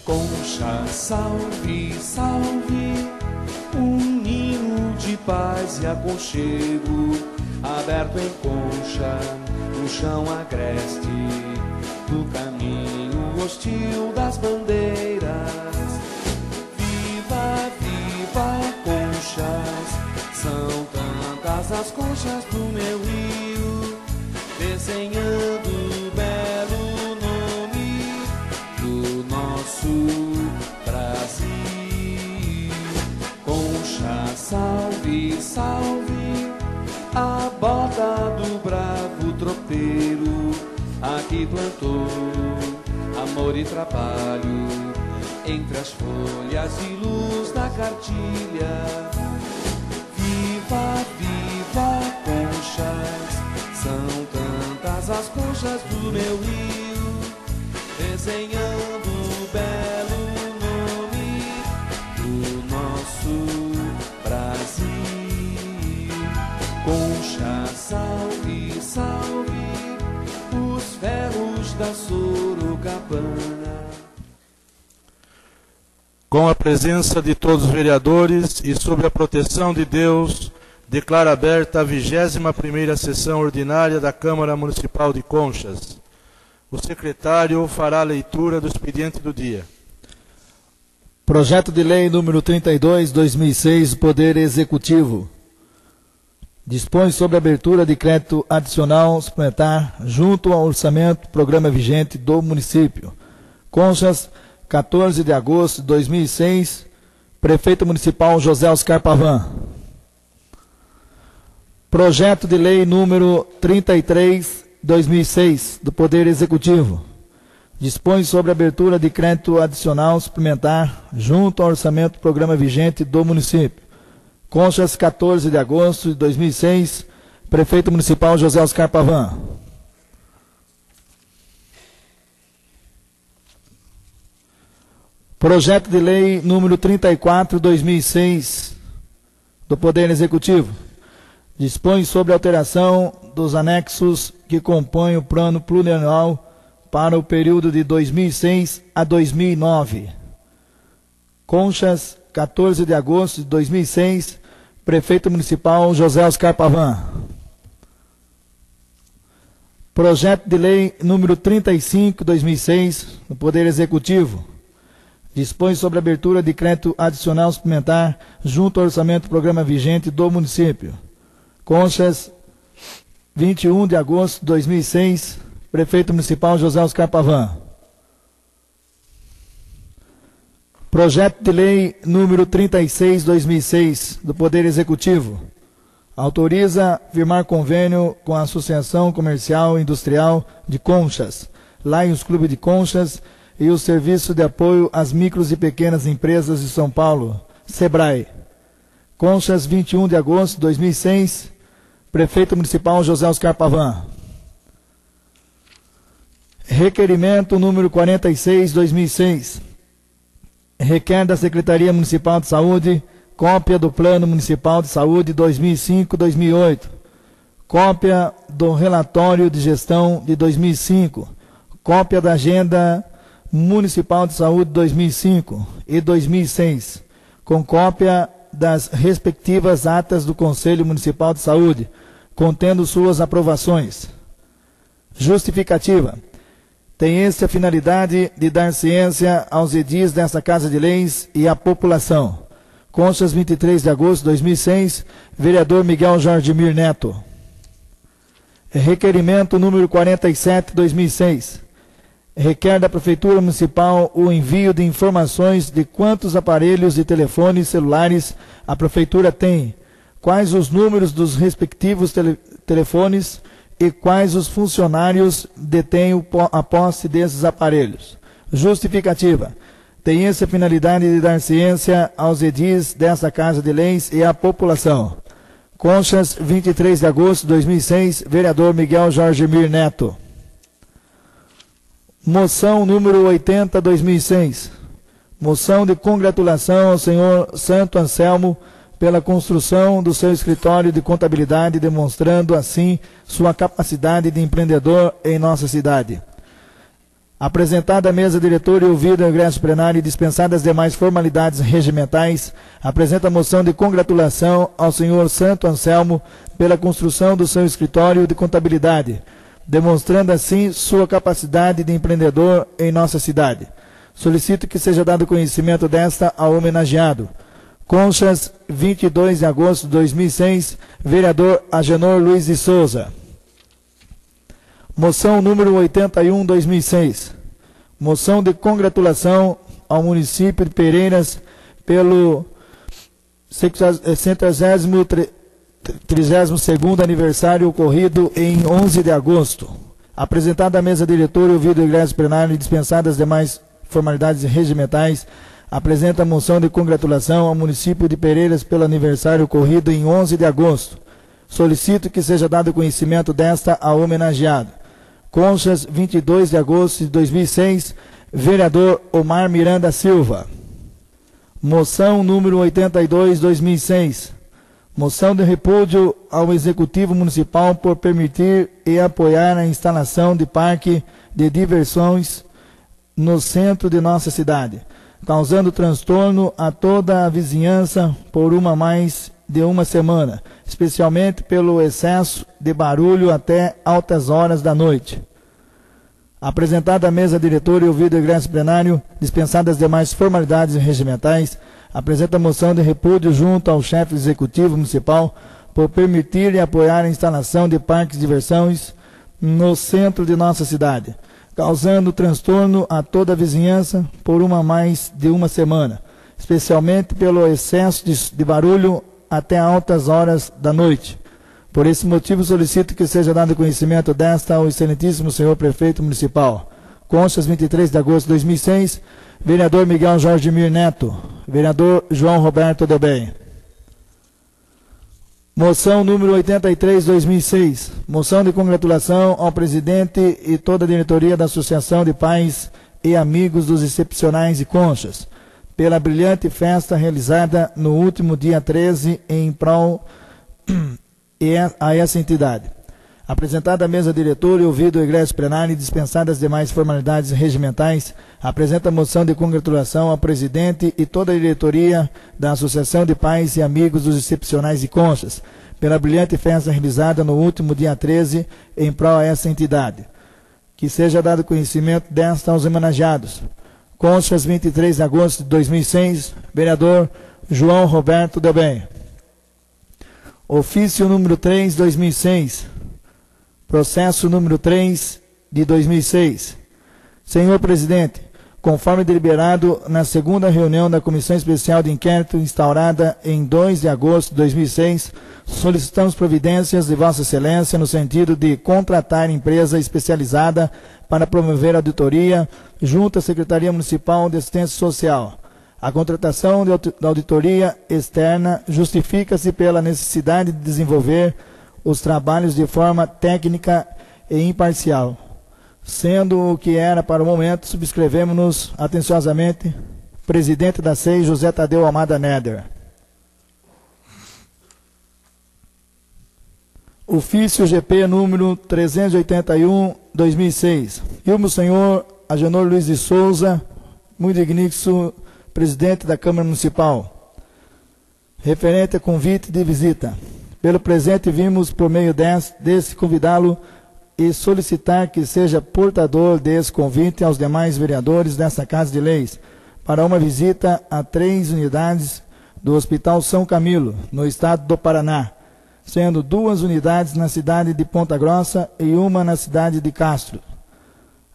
Concha, salve, salve, um ninho de paz e aconchego, aberto em concha, no chão agreste, do caminho hostil das bandeiras. Viva, viva, conchas, são tantas as conchas do meu rio, desenhando o belo nome do nosso Brasil. Concha, salve, salve, a bota do bravo tropeiro, aqui plantou amor e trabalho, entre as folhas e luz da cartilha. Viva, viva, conchas, são tantas as conchas do meu rio, desenhando o belo nome do nosso Brasil. Concha, salve, salve, os ferros da Sorocabana. Com a presença de todos os vereadores e sob a proteção de Deus, declaro aberta a 21ª sessão ordinária da Câmara Municipal de Conchas. O secretário fará a leitura do expediente do dia. Projeto de Lei número 32/2006 do Poder Executivo. Dispõe sobre a abertura de crédito adicional suplementar junto ao orçamento programa vigente do município. Conchas, 14 de agosto de 2006, Prefeito Municipal José Oscar Pavan. Projeto de Lei número 33/2006 do Poder Executivo. Dispõe sobre a abertura de crédito adicional suplementar junto ao orçamento programa vigente do município. Conchas, 14 de agosto de 2006, Prefeito Municipal José Oscar Pavan. Projeto de Lei número 34/2006 do Poder Executivo. Dispõe sobre a alteração dos anexos que compõem o plano plurianual para o período de 2006 a 2009. Conchas, 14 de agosto de 2006, Prefeito Municipal José Oscar Pavan. Projeto de Lei número 35/2006 do Poder Executivo. Dispõe sobre a abertura de crédito adicional suplementar junto ao orçamento programa vigente do município. Conchas, 21 de agosto de 2006, Prefeito Municipal José Oscar Pavan. Projeto de Lei número 36/2006 do Poder Executivo. Autoriza firmar convênio com a Associação Comercial e Industrial de Conchas, Lions Clube de Conchas e o Serviço de Apoio às Micros e Pequenas Empresas de São Paulo, SEBRAE. Conchas, 21 de agosto de 2006, Prefeito Municipal José Oscar Pavan. Requerimento número 46/2006. Requer da Secretaria Municipal de Saúde cópia do Plano Municipal de Saúde 2005-2008, cópia do relatório de gestão de 2005, cópia da Agenda Municipal de Saúde 2005 e 2006, com cópia das respectivas atas do Conselho Municipal de Saúde, contendo suas aprovações. Justificativa. Tem esta a finalidade de dar ciência aos edis desta Casa de Leis e à população. Conchas, 23 de agosto de 2006, vereador Miguel Jordimir Neto. Requerimento número 47/2006. Requer da Prefeitura Municipal o envio de informações de quantos aparelhos de telefones celulares a Prefeitura tem, quais os números dos respectivos telefones e quais os funcionários detêm a posse desses aparelhos. Justificativa. Tem essa finalidade de dar ciência aos edis desta Casa de Leis e à população. Conchas, 23 de agosto de 2006, vereador Miguel Jordimir Neto. Moção número 80/2006. Moção de congratulação ao senhor Santo Anselmo pela construção do seu escritório de contabilidade, demonstrando assim sua capacidade de empreendedor em nossa cidade. Apresentada a mesa diretora e ouvido o ingresso plenário e dispensadas as demais formalidades regimentais, apresenta a moção de congratulação ao senhor Santo Anselmo pela construção do seu escritório de contabilidade, demonstrando assim sua capacidade de empreendedor em nossa cidade. Solicito que seja dado conhecimento desta ao homenageado. Conchas, 22 de agosto de 2006, vereador Agenor Luiz de Souza. Moção número 81/2006. Moção de congratulação ao município de Pereiras pelo 32º aniversário ocorrido em 11 de agosto. Apresentada a mesa diretora, ouvido o ingresso plenário e dispensadas as demais formalidades regimentais, apresenta a moção de congratulação ao município de Pereiras pelo aniversário ocorrido em 11 de agosto. Solicito que seja dado conhecimento desta ao homenageado. Conchas, 22 de agosto de 2006, vereador Omar Miranda Silva. Moção número 82/2006. Moção de repúdio ao Executivo Municipal por permitir e apoiar a instalação de parque de diversões no centro de nossa cidade, causando transtorno a toda a vizinhança por mais de uma semana, especialmente pelo excesso de barulho até altas horas da noite. Apresentada a mesa diretora e ouvido o ingresso plenário, dispensadas as demais formalidades regimentais, apresenta a moção de repúdio junto ao chefe executivo municipal por permitir e apoiar a instalação de parques de diversões no centro de nossa cidade, causando transtorno a toda a vizinhança por mais de uma semana, especialmente pelo excesso de barulho até altas horas da noite. Por esse motivo, solicito que seja dado conhecimento desta ao excelentíssimo senhor prefeito municipal. Conchas, 23 de agosto de 2006, vereador Miguel Jorge Mir Neto, vereador João Roberto Delbem. Moção número 83/2006, moção de congratulação ao presidente e toda a diretoria da Associação de Pais e Amigos dos Excepcionais de Conchas, pela brilhante festa realizada no último dia 13 em prol a essa entidade. Apresentada a mesa diretora e ouvido o ingresso plenário e dispensadas as demais formalidades regimentais, apresenta a moção de congratulação ao presidente e toda a diretoria da Associação de Pais e Amigos dos Excepcionais de Conchas, pela brilhante festa realizada no último dia 13 em prol a essa entidade. Que seja dado conhecimento desta aos homenageados. Conchas, 23 de agosto de 2006, vereador João Roberto Delbem. Ofício número 3/2006. Processo número 3 de 2006. Senhor presidente, conforme deliberado na segunda reunião da Comissão Especial de Inquérito instaurada em 2 de agosto de 2006, solicitamos providências de Vossa Excelência no sentido de contratar empresa especializada para promover a auditoria junto à Secretaria Municipal de Assistência Social. A contratação da auditoria externa justifica-se pela necessidade de desenvolver os trabalhos de forma técnica e imparcial. Sendo o que era para o momento, subscrevemos-nos atenciosamente, presidente da SEI, José Tadeu Almada Neder. Ofício GP número 381/2006. Ilmo senhor Agenor Luiz de Souza, muito digníssimo presidente da Câmara Municipal. Referente a convite de visita. Pelo presente, vimos por meio desse convidá-lo e solicitar que seja portador desse convite aos demais vereadores desta Casa de Leis para uma visita a 3 unidades do Hospital São Camilo, no estado do Paraná, sendo 2 unidades na cidade de Ponta Grossa e uma na cidade de Castro,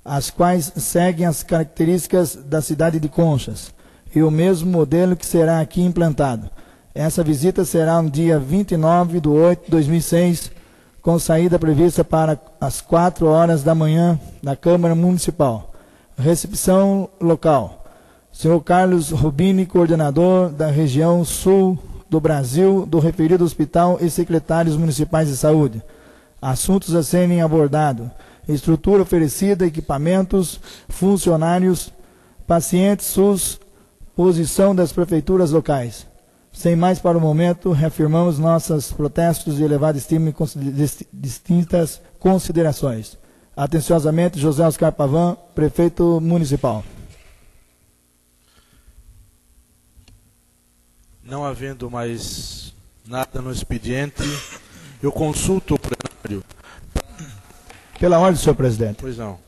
as quais seguem as características da cidade de Conchas e o mesmo modelo que será aqui implantado. Essa visita será no dia 29/8/2006, com saída prevista para as 4 horas da manhã na Câmara Municipal. Recepção local. Senhor Carlos Rubini, coordenador da região sul do Brasil do referido hospital e secretários municipais de saúde. Assuntos a serem abordados: estrutura oferecida, equipamentos, funcionários, pacientes SUS, posição das prefeituras locais. Sem mais para o momento, reafirmamos nossos protestos de elevada estima e distintas considerações. Atenciosamente, José Oscar Pavan, prefeito municipal. Não havendo mais nada no expediente, eu consulto o plenário. Pela ordem, senhor presidente. Pois não.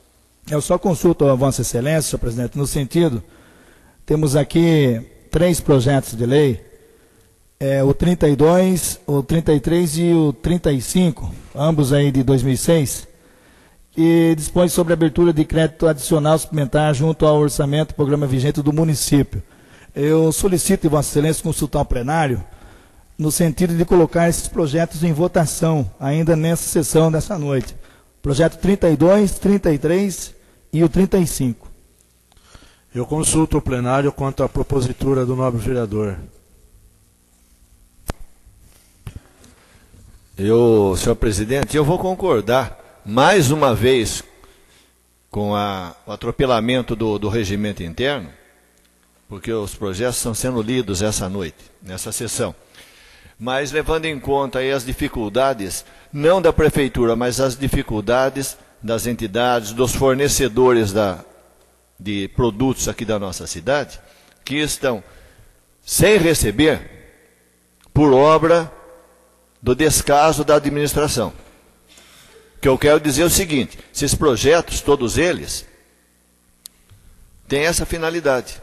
Eu só consulto a Vossa Excelência, senhor presidente, no sentido, temos aqui 3 projetos de lei, o 32, o 33 e o 35, ambos aí de 2006, que dispõe sobre a abertura de crédito adicional suplementar junto ao orçamento programa vigente do município. Eu solicito, Vossa Excelência, consultar o plenário, no sentido de colocar esses projetos em votação, ainda nessa sessão dessa noite. Projeto 32, 33 e o 35. Eu consulto o plenário quanto à propositura do nobre vereador. Senhor presidente, eu vou concordar mais uma vez com o atropelamento do regimento interno, porque os projetos estão sendo lidos essa noite, nessa sessão. Mas levando em conta aí as dificuldades, não da prefeitura, mas as dificuldades das entidades, dos fornecedores de produtos aqui da nossa cidade, que estão sem receber por obra do descaso da administração. O que eu quero dizer é o seguinte: esses projetos, todos eles, têm essa finalidade.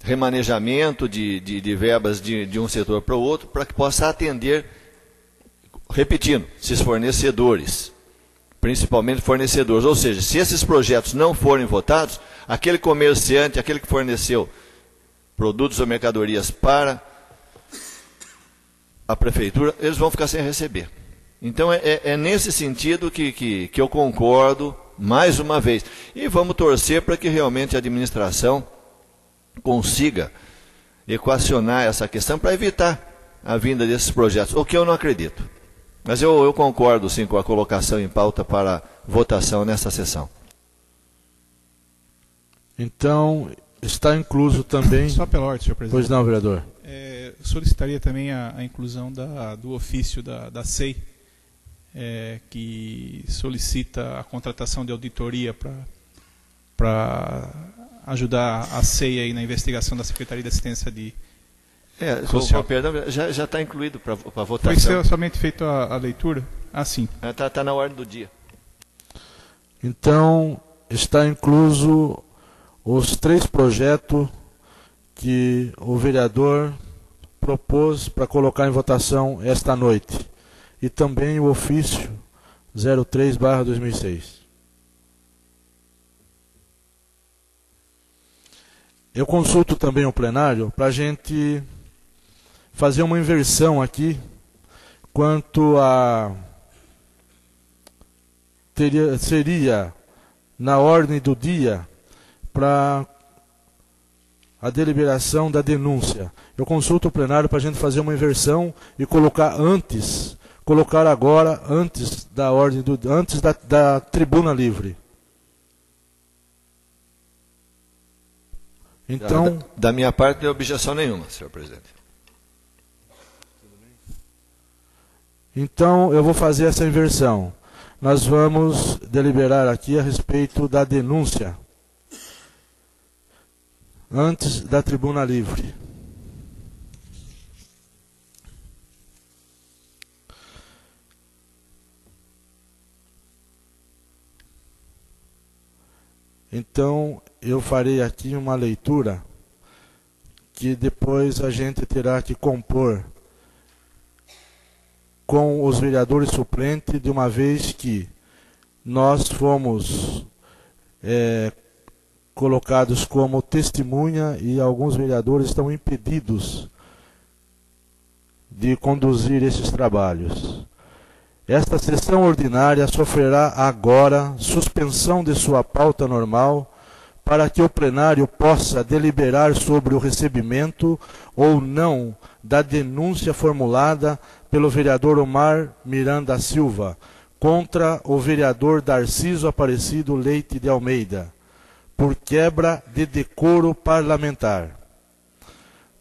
Remanejamento de verbas de um setor para o outro, para que possa atender, repetindo, esses fornecedores, principalmente fornecedores. Ou seja, se esses projetos não forem votados, aquele comerciante, aquele que forneceu produtos ou mercadorias para a prefeitura, eles vão ficar sem receber. Então é nesse sentido que eu concordo mais uma vez. E vamos torcer para que realmente a administração consiga equacionar essa questão para evitar a vinda desses projetos, o que eu não acredito. Mas eu concordo sim com a colocação em pauta para votação nessa sessão. Então, está incluso também... Só pela ordem, senhor presidente. Pois não, vereador. Solicitaria também a inclusão do ofício da SEI, que solicita a contratação de auditoria para ajudar a SEI aí na investigação da Secretaria de Assistência Social. Perdão, já está incluído para votação. Foi somente feita a leitura? Ah, sim. Está na ordem do dia. Então, está incluso os 3 projetos que o vereador propôs para colocar em votação esta noite. E também o ofício 03/2006. Eu consulto também o plenário para a gente fazer uma inversão aqui quanto a... seria na ordem do dia para a deliberação da denúncia. Eu consulto o plenário para a gente fazer uma inversão e colocar agora antes da ordem antes da tribuna livre. Então, da minha parte, não tem objeção nenhuma, senhor presidente. Então, eu vou fazer essa inversão. Nós vamos deliberar aqui a respeito da denúncia antes da tribuna livre. Então, eu farei aqui uma leitura que depois a gente terá que compor com os vereadores suplentes, de uma vez que nós fomos colocados como testemunha e alguns vereadores estão impedidos de conduzir esses trabalhos. Esta sessão ordinária sofrerá agora suspensão de sua pauta normal para que o plenário possa deliberar sobre o recebimento ou não da denúncia formulada pelo vereador Omar Miranda Silva contra o vereador Darciso Aparecido Leite de Almeida, por quebra de decoro parlamentar.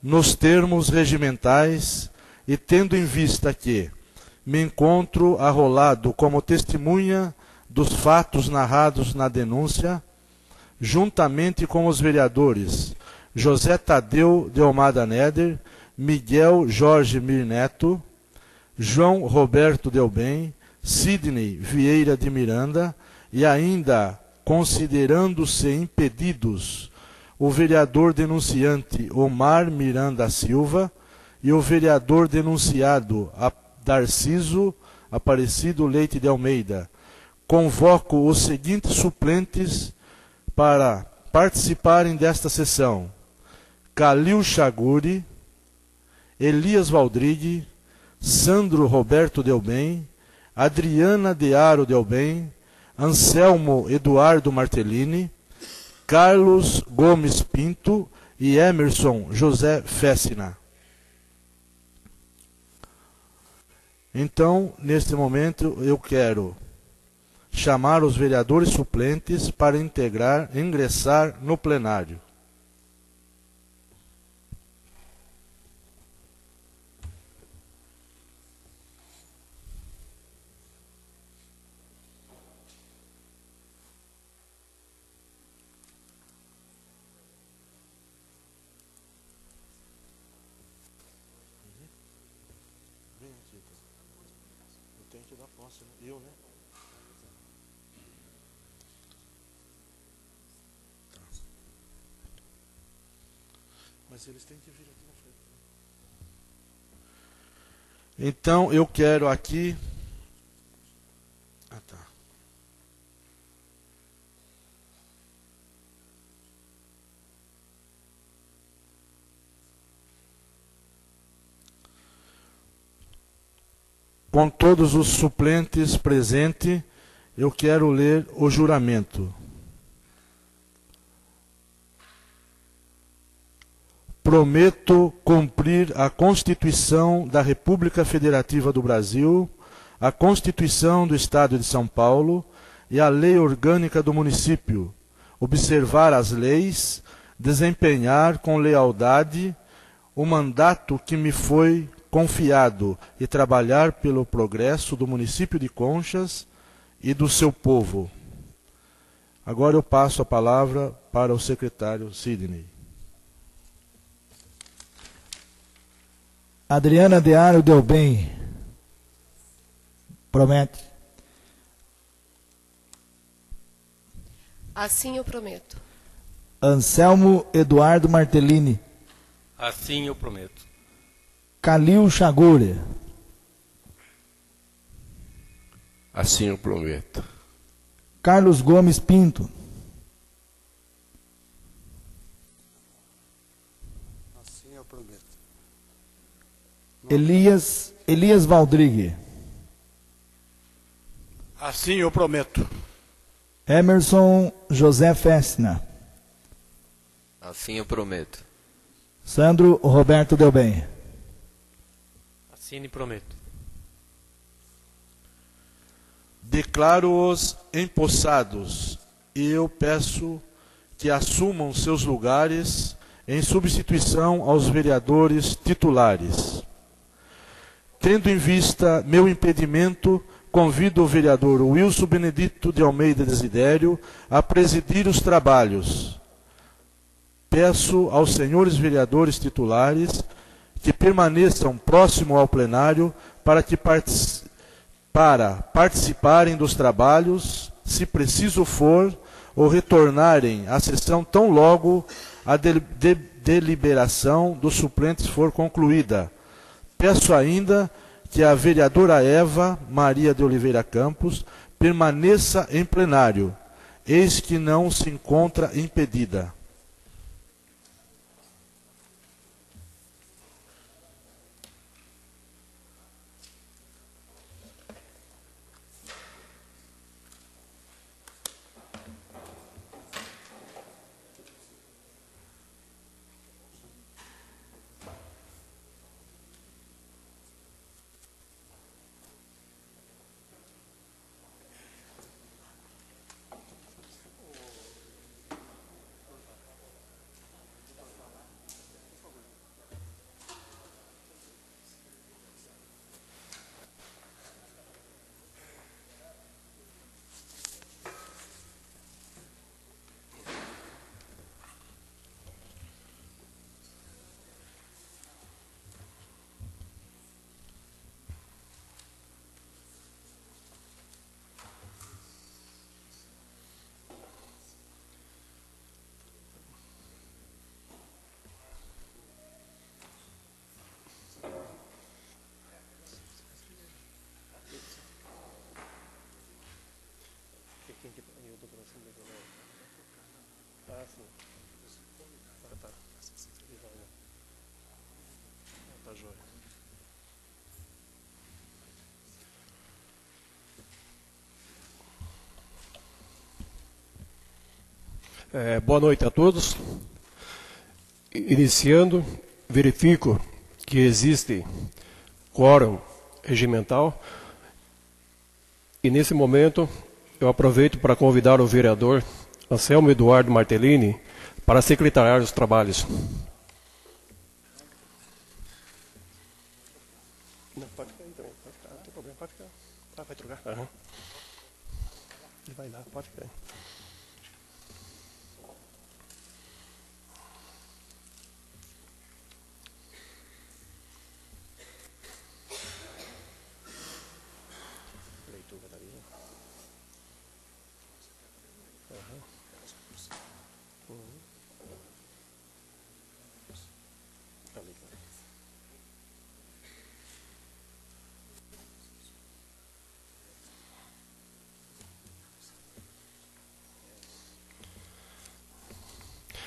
Nos termos regimentais e tendo em vista que me encontro arrolado como testemunha dos fatos narrados na denúncia, juntamente com os vereadores José Tadeu de Almada Neder, Miguel Jorge Mir Neto, João Roberto Delbem, Sidney Vieira de Miranda e ainda considerando-se impedidos o vereador denunciante Omar Miranda Silva e o vereador denunciado Darciso Aparecido Leite de Almeida. Convoco os seguintes suplentes para participarem desta sessão: Calil Chaguri, Elias Valdrigue, Sandro Roberto Delbem, Adriana Dearo Delbem, Anselmo Eduardo Martellini, Carlos Gomes Pinto e Emerson José Fessina. Então, neste momento, eu quero chamar os vereadores suplentes para ingressar no plenário. Mas eles têm que vir aqui na frente. Então, eu quero aqui... tá. Com todos os suplentes presentes, eu quero ler o juramento. Prometo cumprir a Constituição da República Federativa do Brasil, a Constituição do Estado de São Paulo e a Lei Orgânica do Município, observar as leis, desempenhar com lealdade o mandato que me foi confiado e trabalhar pelo progresso do município de Conchas e do seu povo. Agora eu passo a palavra para o secretário Sidney. Adriana Dearo Delbem. Promete? Assim eu prometo. Anselmo Eduardo Martellini. Assim eu prometo. Calil Chaguri. Assim eu prometo. Carlos Gomes Pinto. Assim eu prometo. Elias Valdrigue. Assim eu prometo. Emerson José Fessina. Assim eu prometo. Sandro Roberto Delbem. Assim prometo. Declaro-os empossados e eu peço que assumam seus lugares em substituição aos vereadores titulares. Tendo em vista meu impedimento, convido o vereador Wilson Benedito de Almeida Desidério a presidir os trabalhos. Peço aos senhores vereadores titulares que permaneçam próximo ao plenário para participarem dos trabalhos, se preciso for, ou retornarem à sessão tão logo a deliberação dos suplentes for concluída. Peço ainda que a vereadora Eva Maria de Oliveira Campos permaneça em plenário, eis que não se encontra impedida. Boa noite a todos. Iniciando, verifico que existe quórum regimental e, nesse momento, eu aproveito para convidar o vereador Anselmo Eduardo Martellini para secretariar os trabalhos. Não, pode ficar aí também, pode ficar, não tem problema, pode ficar. Ah, vai trocar? Aham. Ele vai lá, pode ficar aí.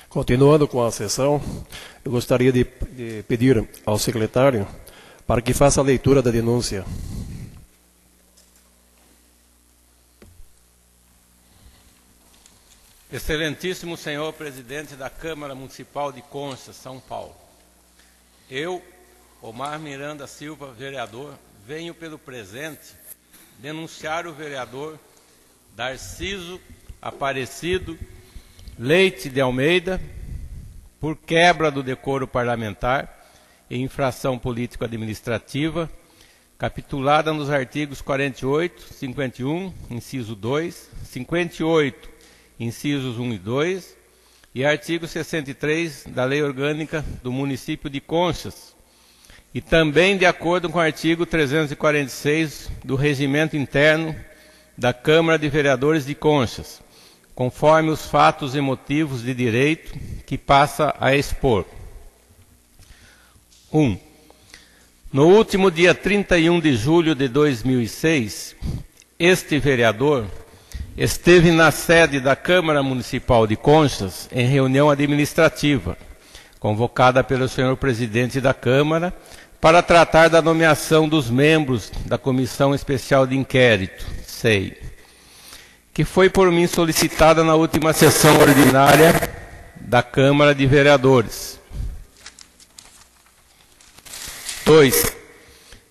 Continuando com a sessão, eu gostaria de pedir ao secretário para que faça a leitura da denúncia. Excelentíssimo senhor presidente da Câmara Municipal de Conchas, São Paulo. Eu, Omar Miranda Silva, vereador, venho pelo presente denunciar o vereador Darciso Aparecido Leite de Almeida por quebra do decoro parlamentar e infração político-administrativa, capitulada nos artigos 48, 51, inciso 2, 58, incisos 1 e 2, e artigo 63 da Lei Orgânica do Município de Conchas, e também de acordo com o artigo 346 do Regimento Interno da Câmara de Vereadores de Conchas, conforme os fatos e motivos de direito que passa a expor. 1. No último dia 31 de julho de 2006, este vereador esteve na sede da Câmara Municipal de Conchas em reunião administrativa, convocada pelo senhor presidente da Câmara para tratar da nomeação dos membros da Comissão Especial de Inquérito, SEI, que foi por mim solicitada na última sessão ordinária da Câmara de Vereadores. 2.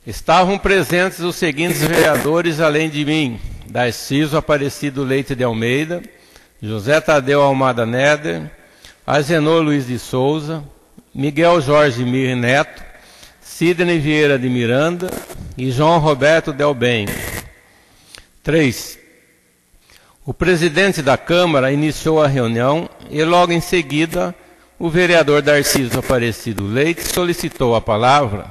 Estavam presentes os seguintes vereadores, além de mim: Darciso Aparecido Leite de Almeida, José Tadeu Almada Neder, Agenor Luiz de Souza, Miguel Jorge Mir Neto, Sidney Vieira de Miranda e João Roberto Del Bem. 3. O presidente da Câmara iniciou a reunião e, logo em seguida, o vereador Darciso Aparecido Leite solicitou a palavra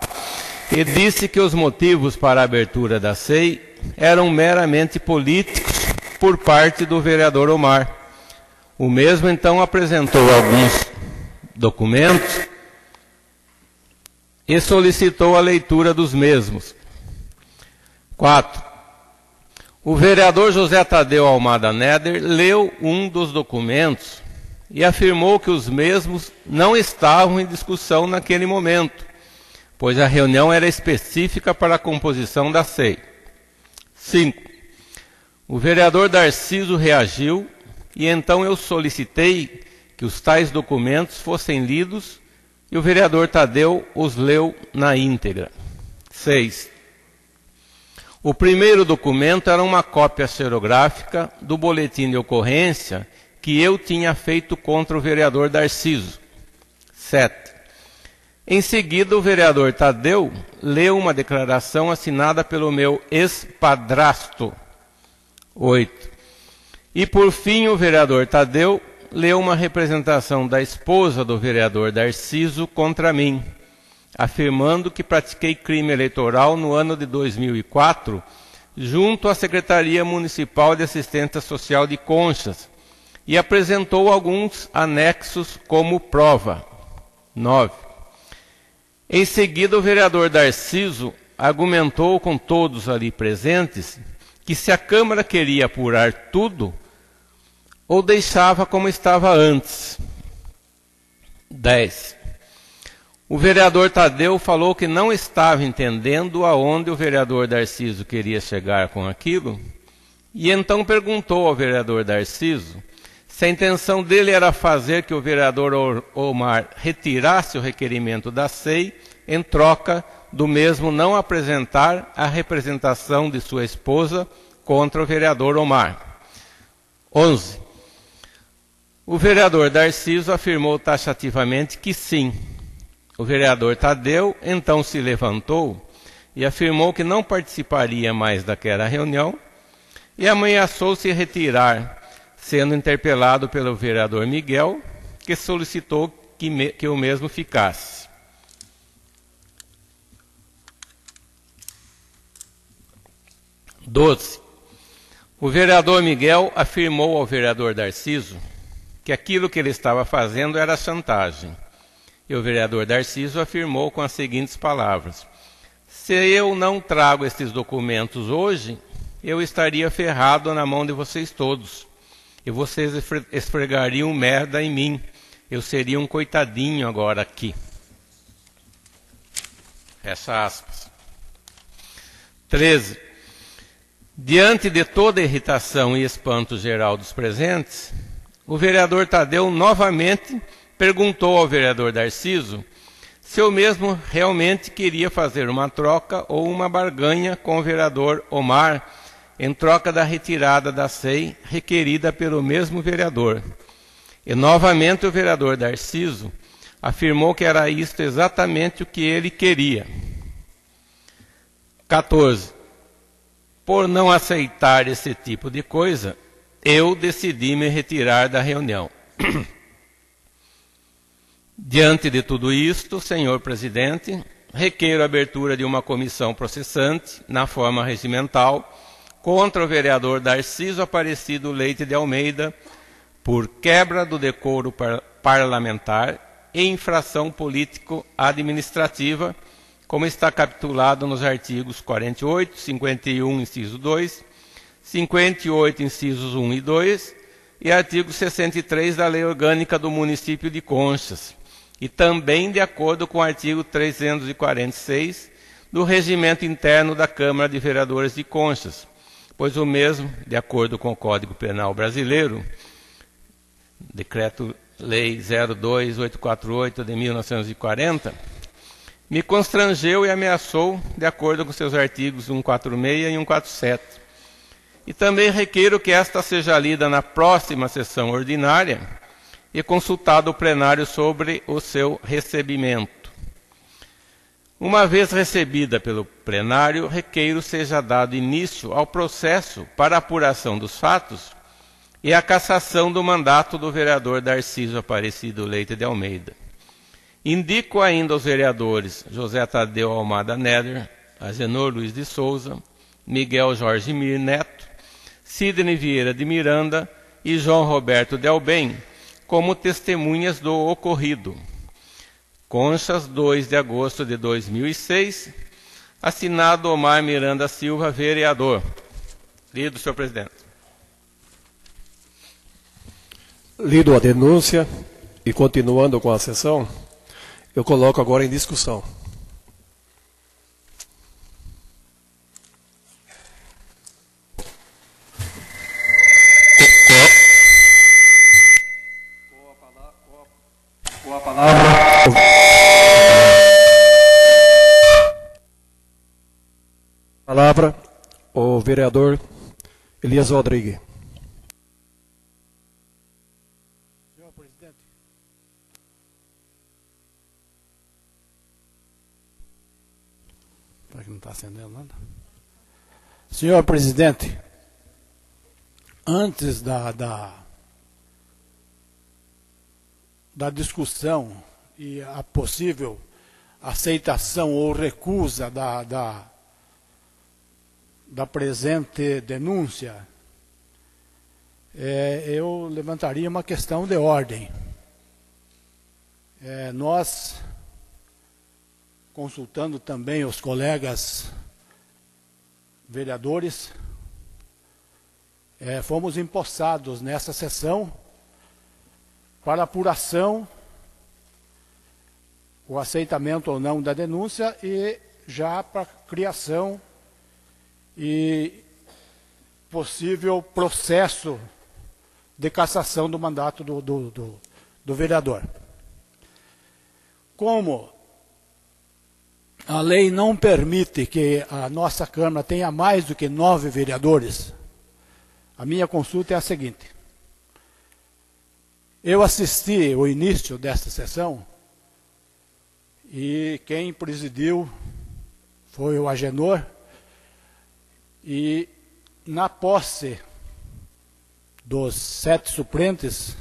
e disse que os motivos para a abertura da SEI eram meramente políticos por parte do vereador Omar. O mesmo, então, apresentou alguns documentos e solicitou a leitura dos mesmos. 4. O vereador José Tadeu Almada Neder leu um dos documentos e afirmou que os mesmos não estavam em discussão naquele momento, pois a reunião era específica para a composição da SEI. 5. O vereador Darciso reagiu e então eu solicitei que os tais documentos fossem lidos e o vereador Tadeu os leu na íntegra. 6. O primeiro documento era uma cópia xerográfica do boletim de ocorrência que eu tinha feito contra o vereador Darciso. 7. Em seguida, o vereador Tadeu leu uma declaração assinada pelo meu ex-padrasto. 8. E, por fim, o vereador Tadeu leu uma representação da esposa do vereador Darciso contra mim, afirmando que pratiquei crime eleitoral no ano de 2004, junto à Secretaria Municipal de Assistência Social de Conchas, e apresentou alguns anexos como prova. 9. Em seguida, o vereador Darciso argumentou com todos ali presentes que se a Câmara queria apurar tudo, ou deixava como estava antes. 10. O vereador Tadeu falou que não estava entendendo aonde o vereador Darciso queria chegar com aquilo, e então perguntou ao vereador Darciso Se a intenção dele era fazer que o vereador Omar retirasse o requerimento da SEI, em troca do mesmo não apresentar a representação de sua esposa contra o vereador Omar. 11. O vereador Darciso afirmou taxativamente que sim. O vereador Tadeu então se levantou e afirmou que não participaria mais daquela reunião e ameaçou se retirar, sendo interpelado pelo vereador Miguel, que solicitou que o mesmo ficasse. O vereador Miguel afirmou ao vereador Darciso que aquilo que ele estava fazendo era chantagem. E o vereador Darciso afirmou com as seguintes palavras: se eu não trago esses documentos hoje, eu estaria ferrado na mão de vocês todos. E vocês esfregariam merda em mim. Eu seria um coitadinho agora aqui. Fecha aspas. 13. Diante de toda a irritação e espanto geral dos presentes, o vereador Tadeu novamente perguntou ao vereador Darciso se eu mesmo realmente queria fazer uma troca ou uma barganha com o vereador Omar em troca da retirada da SEI requerida pelo mesmo vereador. E novamente o vereador Darciso afirmou que era isto exatamente o que ele queria. 14. Por não aceitar esse tipo de coisa, eu decidi me retirar da reunião. Diante de tudo isto, senhor presidente, requeiro a abertura de uma comissão processante, na forma regimental, contra o vereador Darciso Aparecido Leite de Almeida, por quebra do decoro parlamentar e infração político-administrativa, como está capitulado nos artigos 48, 51, inciso 2, 58, incisos 1 e 2, e artigo 63 da Lei Orgânica do Município de Conchas, e também de acordo com o artigo 346 do Regimento Interno da Câmara de Vereadores de Conchas, pois o mesmo, de acordo com o Código Penal Brasileiro, Decreto-Lei 02848 de 1940, me constrangeu e ameaçou, de acordo com seus artigos 146 e 147. E também requeiro que esta seja lida na próxima sessão ordinária e consultado o plenário sobre o seu recebimento. Uma vez recebida pelo plenário, requeiro seja dado início ao processo para apuração dos fatos e a cassação do mandato do vereador Darciso Aparecido Leite de Almeida. Indico ainda aos vereadores José Tadeu Almada Neder, Agenor Luiz de Souza, Miguel Jorge Mir Neto, Sidney Vieira de Miranda e João Roberto Delbem como testemunhas do ocorrido. Conchas, 2 de agosto de 2006, assinado Omar Miranda Silva, vereador. Lido, senhor presidente. Lido a denúncia e continuando com a sessão, eu coloco agora em discussão. Com a palavra, o vereador Elias Rodrigues. Senhor presidente. Será que não está acendendo nada? Senhor presidente, antes da discussão e a possível aceitação ou recusa da presente denúncia, eu levantaria uma questão de ordem. Nós, consultando também os colegas vereadores, fomos empossados nessa sessão para apuração, o aceitamento ou não da denúncia e já para criação e possível processo de cassação do mandato do vereador. Como a lei não permite que a nossa Câmara tenha mais do que 9 vereadores, a minha consulta é a seguinte. Eu assisti o início desta sessão e quem presidiu foi o Agenor, e na posse dos 7 suplentes,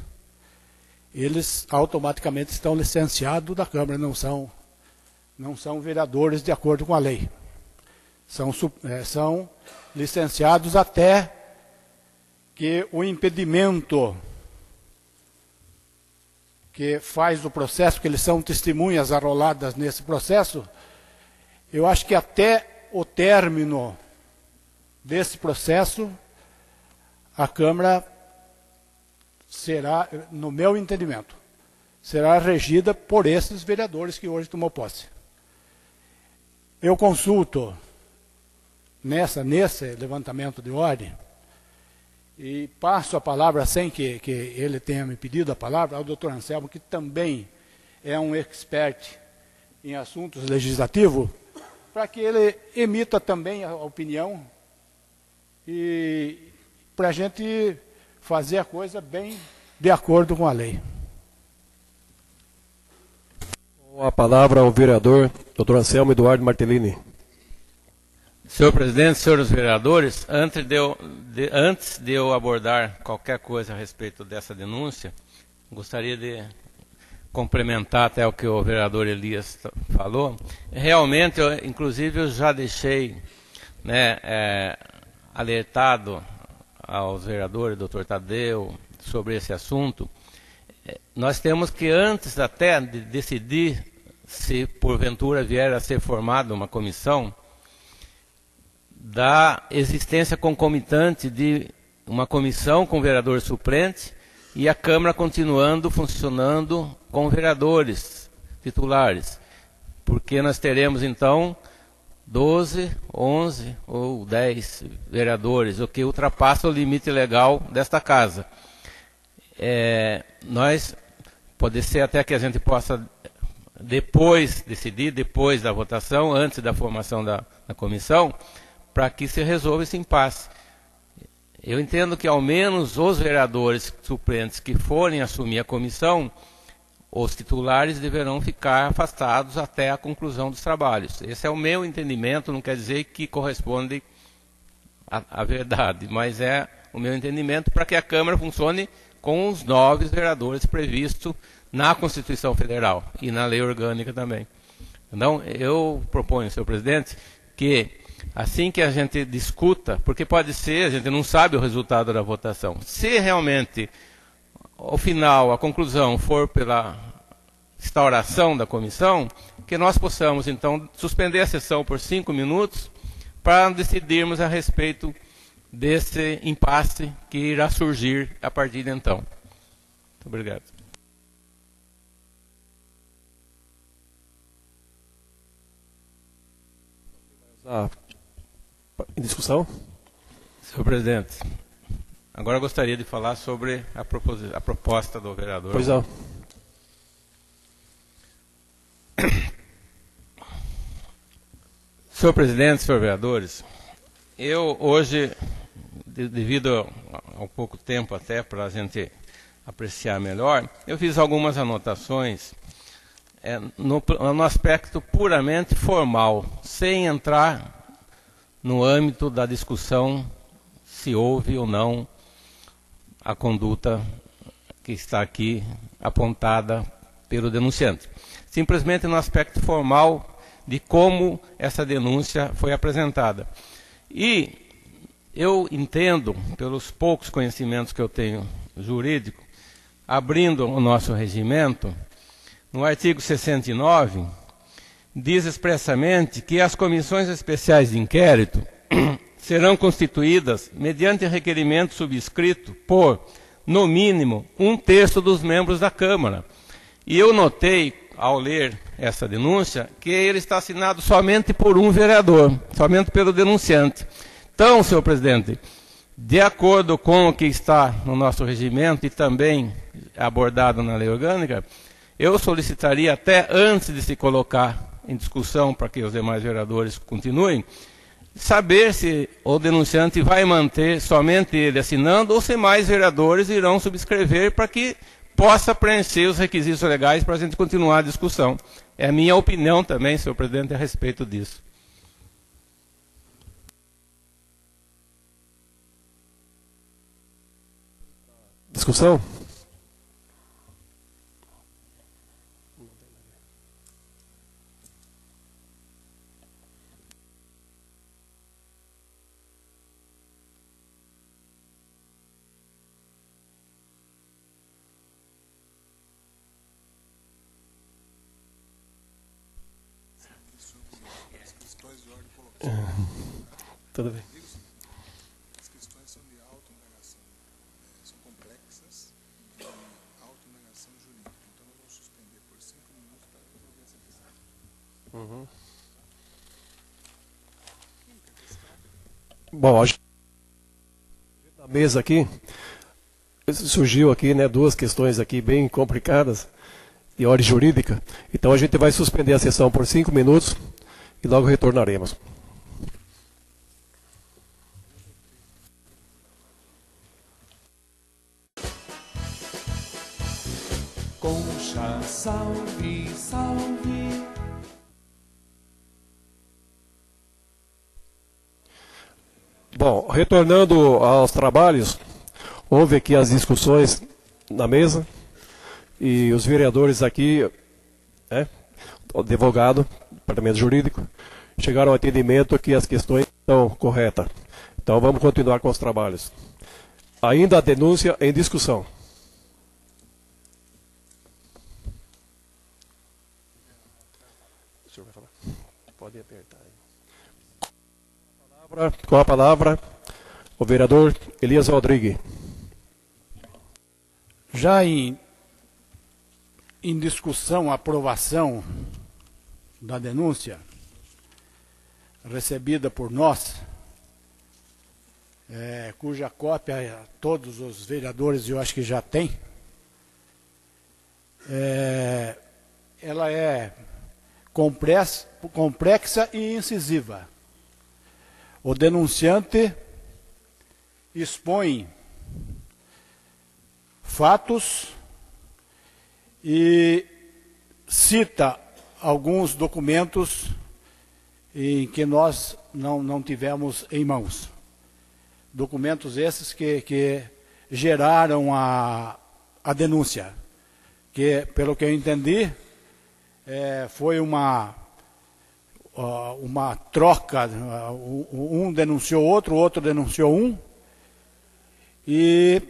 eles automaticamente estão licenciados da Câmara, não são vereadores de acordo com a lei. São licenciados até que o impedimento que faz o processo, que eles são testemunhas arroladas nesse processo, eu acho que até o término desse processo, a Câmara será, no meu entendimento, será regida por esses vereadores que hoje tomou posse. Eu consulto nesse levantamento de ordem e passo a palavra, sem que ele tenha me pedido a palavra, ao doutor Anselmo, que também é um expert em assuntos legislativos, para que ele emita também a opinião e para a gente fazer a coisa bem de acordo com a lei. Com a palavra ao vereador Dr. Anselmo Eduardo Martellini. Senhor presidente, senhores vereadores, antes de eu abordar qualquer coisa a respeito dessa denúncia, gostaria de complementar até o que o vereador Elias falou. Realmente, inclusive, eu já deixei alertado aos vereadores, doutor Tadeu, sobre esse assunto. Nós temos que, antes até de decidir se porventura vier a ser formada uma comissão, da existência concomitante de uma comissão com vereador suplente e a Câmara continuando funcionando com vereadores titulares. Porque nós teremos, então, 12, 11 ou 10 vereadores, o que ultrapassa o limite legal desta casa. Pode ser até que a gente possa decidir depois da votação, antes da formação da comissão, para que se resolva esse impasse. Eu entendo que ao menos os vereadores suplentes que forem assumir a comissão, os titulares deverão ficar afastados até a conclusão dos trabalhos. Esse é o meu entendimento, não quer dizer que corresponde à verdade, mas é o meu entendimento para que a Câmara funcione com os 9 vereadores previstos na Constituição Federal e na lei orgânica também. Então, eu proponho, senhor presidente, que assim que a gente discuta, porque pode ser, a gente não sabe o resultado da votação, se realmente, ao final, a conclusão for pela instauração da comissão, que nós possamos, então, suspender a sessão por 5 minutos para decidirmos a respeito desse impasse que irá surgir a partir de então. Muito obrigado. Em discussão? Senhor presidente, agora eu gostaria de falar sobre a proposta do vereador. Pois não. Senhor presidente, senhores vereadores, eu hoje, devido ao pouco tempo até para a gente apreciar melhor, eu fiz algumas anotações no aspecto puramente formal, sem entrar no âmbito da discussão se houve ou não a conduta que está aqui apontada pelo denunciante. Simplesmente no aspecto formal de como essa denúncia foi apresentada. E eu entendo, pelos poucos conhecimentos que eu tenho jurídico, abrindo o nosso regimento, no artigo 69, diz expressamente que as comissões especiais de inquérito serão constituídas mediante requerimento subscrito por, no mínimo, 1/3 dos membros da Câmara. E eu notei, ao ler essa denúncia, que ele está assinado somente por um vereador, somente pelo denunciante. Então, senhor presidente, De acordo com o que está no nosso regimento e também abordado na lei orgânica, eu solicitaria até antes de se colocar em discussão para que os demais vereadores continuem, saber se o denunciante vai manter somente ele assinando ou se mais vereadores irão subscrever para que possa preencher os requisitos legais para a gente continuar a discussão. É a minha opinião também, senhor presidente, a respeito disso. Discussão? Tudo bem. As questões são de autonegação, são complexas de autonegação jurídica. Então nós vamos suspender por 5 minutos para resolver essa questão. Bom, a gente, na mesa aqui, surgiu aqui, né, duas questões aqui bem complicadas de ordem jurídica. Então a gente vai suspender a sessão por 5 minutos e logo retornaremos. Concha, salve, salve. Bom, retornando aos trabalhos, houve aqui as discussões na mesa e os vereadores aqui, o advogado, departamento jurídico, chegaram ao entendimento que as questões estão corretas. Então vamos continuar com os trabalhos. Ainda a denúncia em discussão. O senhor vai falar? Pode apertar aí. Com a palavra, o vereador Elias Rodrigues. Já em discussão, aprovação da denúncia recebida por nós, cuja cópia todos os vereadores eu acho que já têm, ela é complexa e incisiva. O denunciante expõe fatos e cita alguns documentos em que nós não tivemos em mãos. Documentos esses que geraram a denúncia, que, pelo que eu entendi, foi uma troca, um denunciou outro, o outro denunciou um, e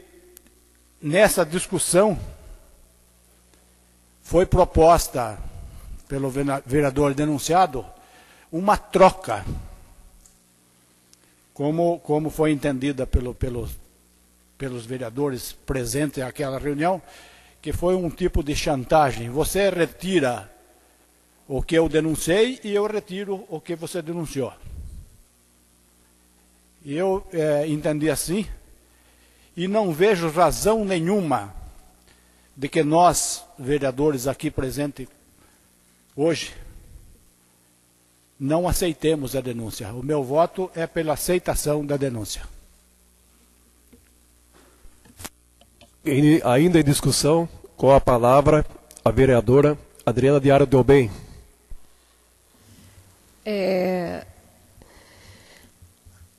nessa discussão foi proposta pelo vereador denunciado uma troca, como foi entendida pelos vereadores presentes naquela reunião, que foi um tipo de chantagem. Você retira o que eu denunciei e eu retiro o que você denunciou. E eu entendi assim, e não vejo razão nenhuma de que nós, vereadores aqui presentes hoje, não aceitemos a denúncia. O meu voto é pela aceitação da denúncia. Ainda em discussão, com a palavra, a vereadora Adriana Diário Del Bem.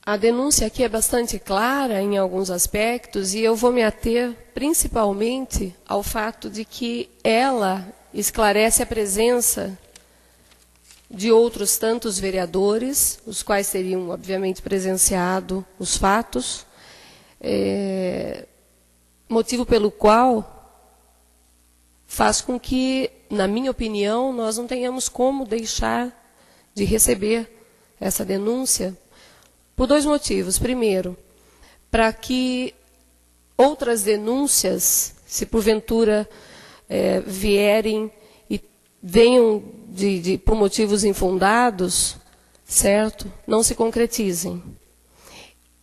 A denúncia aqui é bastante clara em alguns aspectos e eu vou me ater principalmente ao fato de que ela esclarece a presença de outros tantos vereadores, os quais teriam, obviamente, presenciado os fatos, motivo pelo qual faz com que, na minha opinião, nós não tenhamos como deixar de receber essa denúncia, por 2 motivos. Primeiro, para que outras denúncias, se porventura vierem e venham por motivos infundados, certo? Não se concretizem.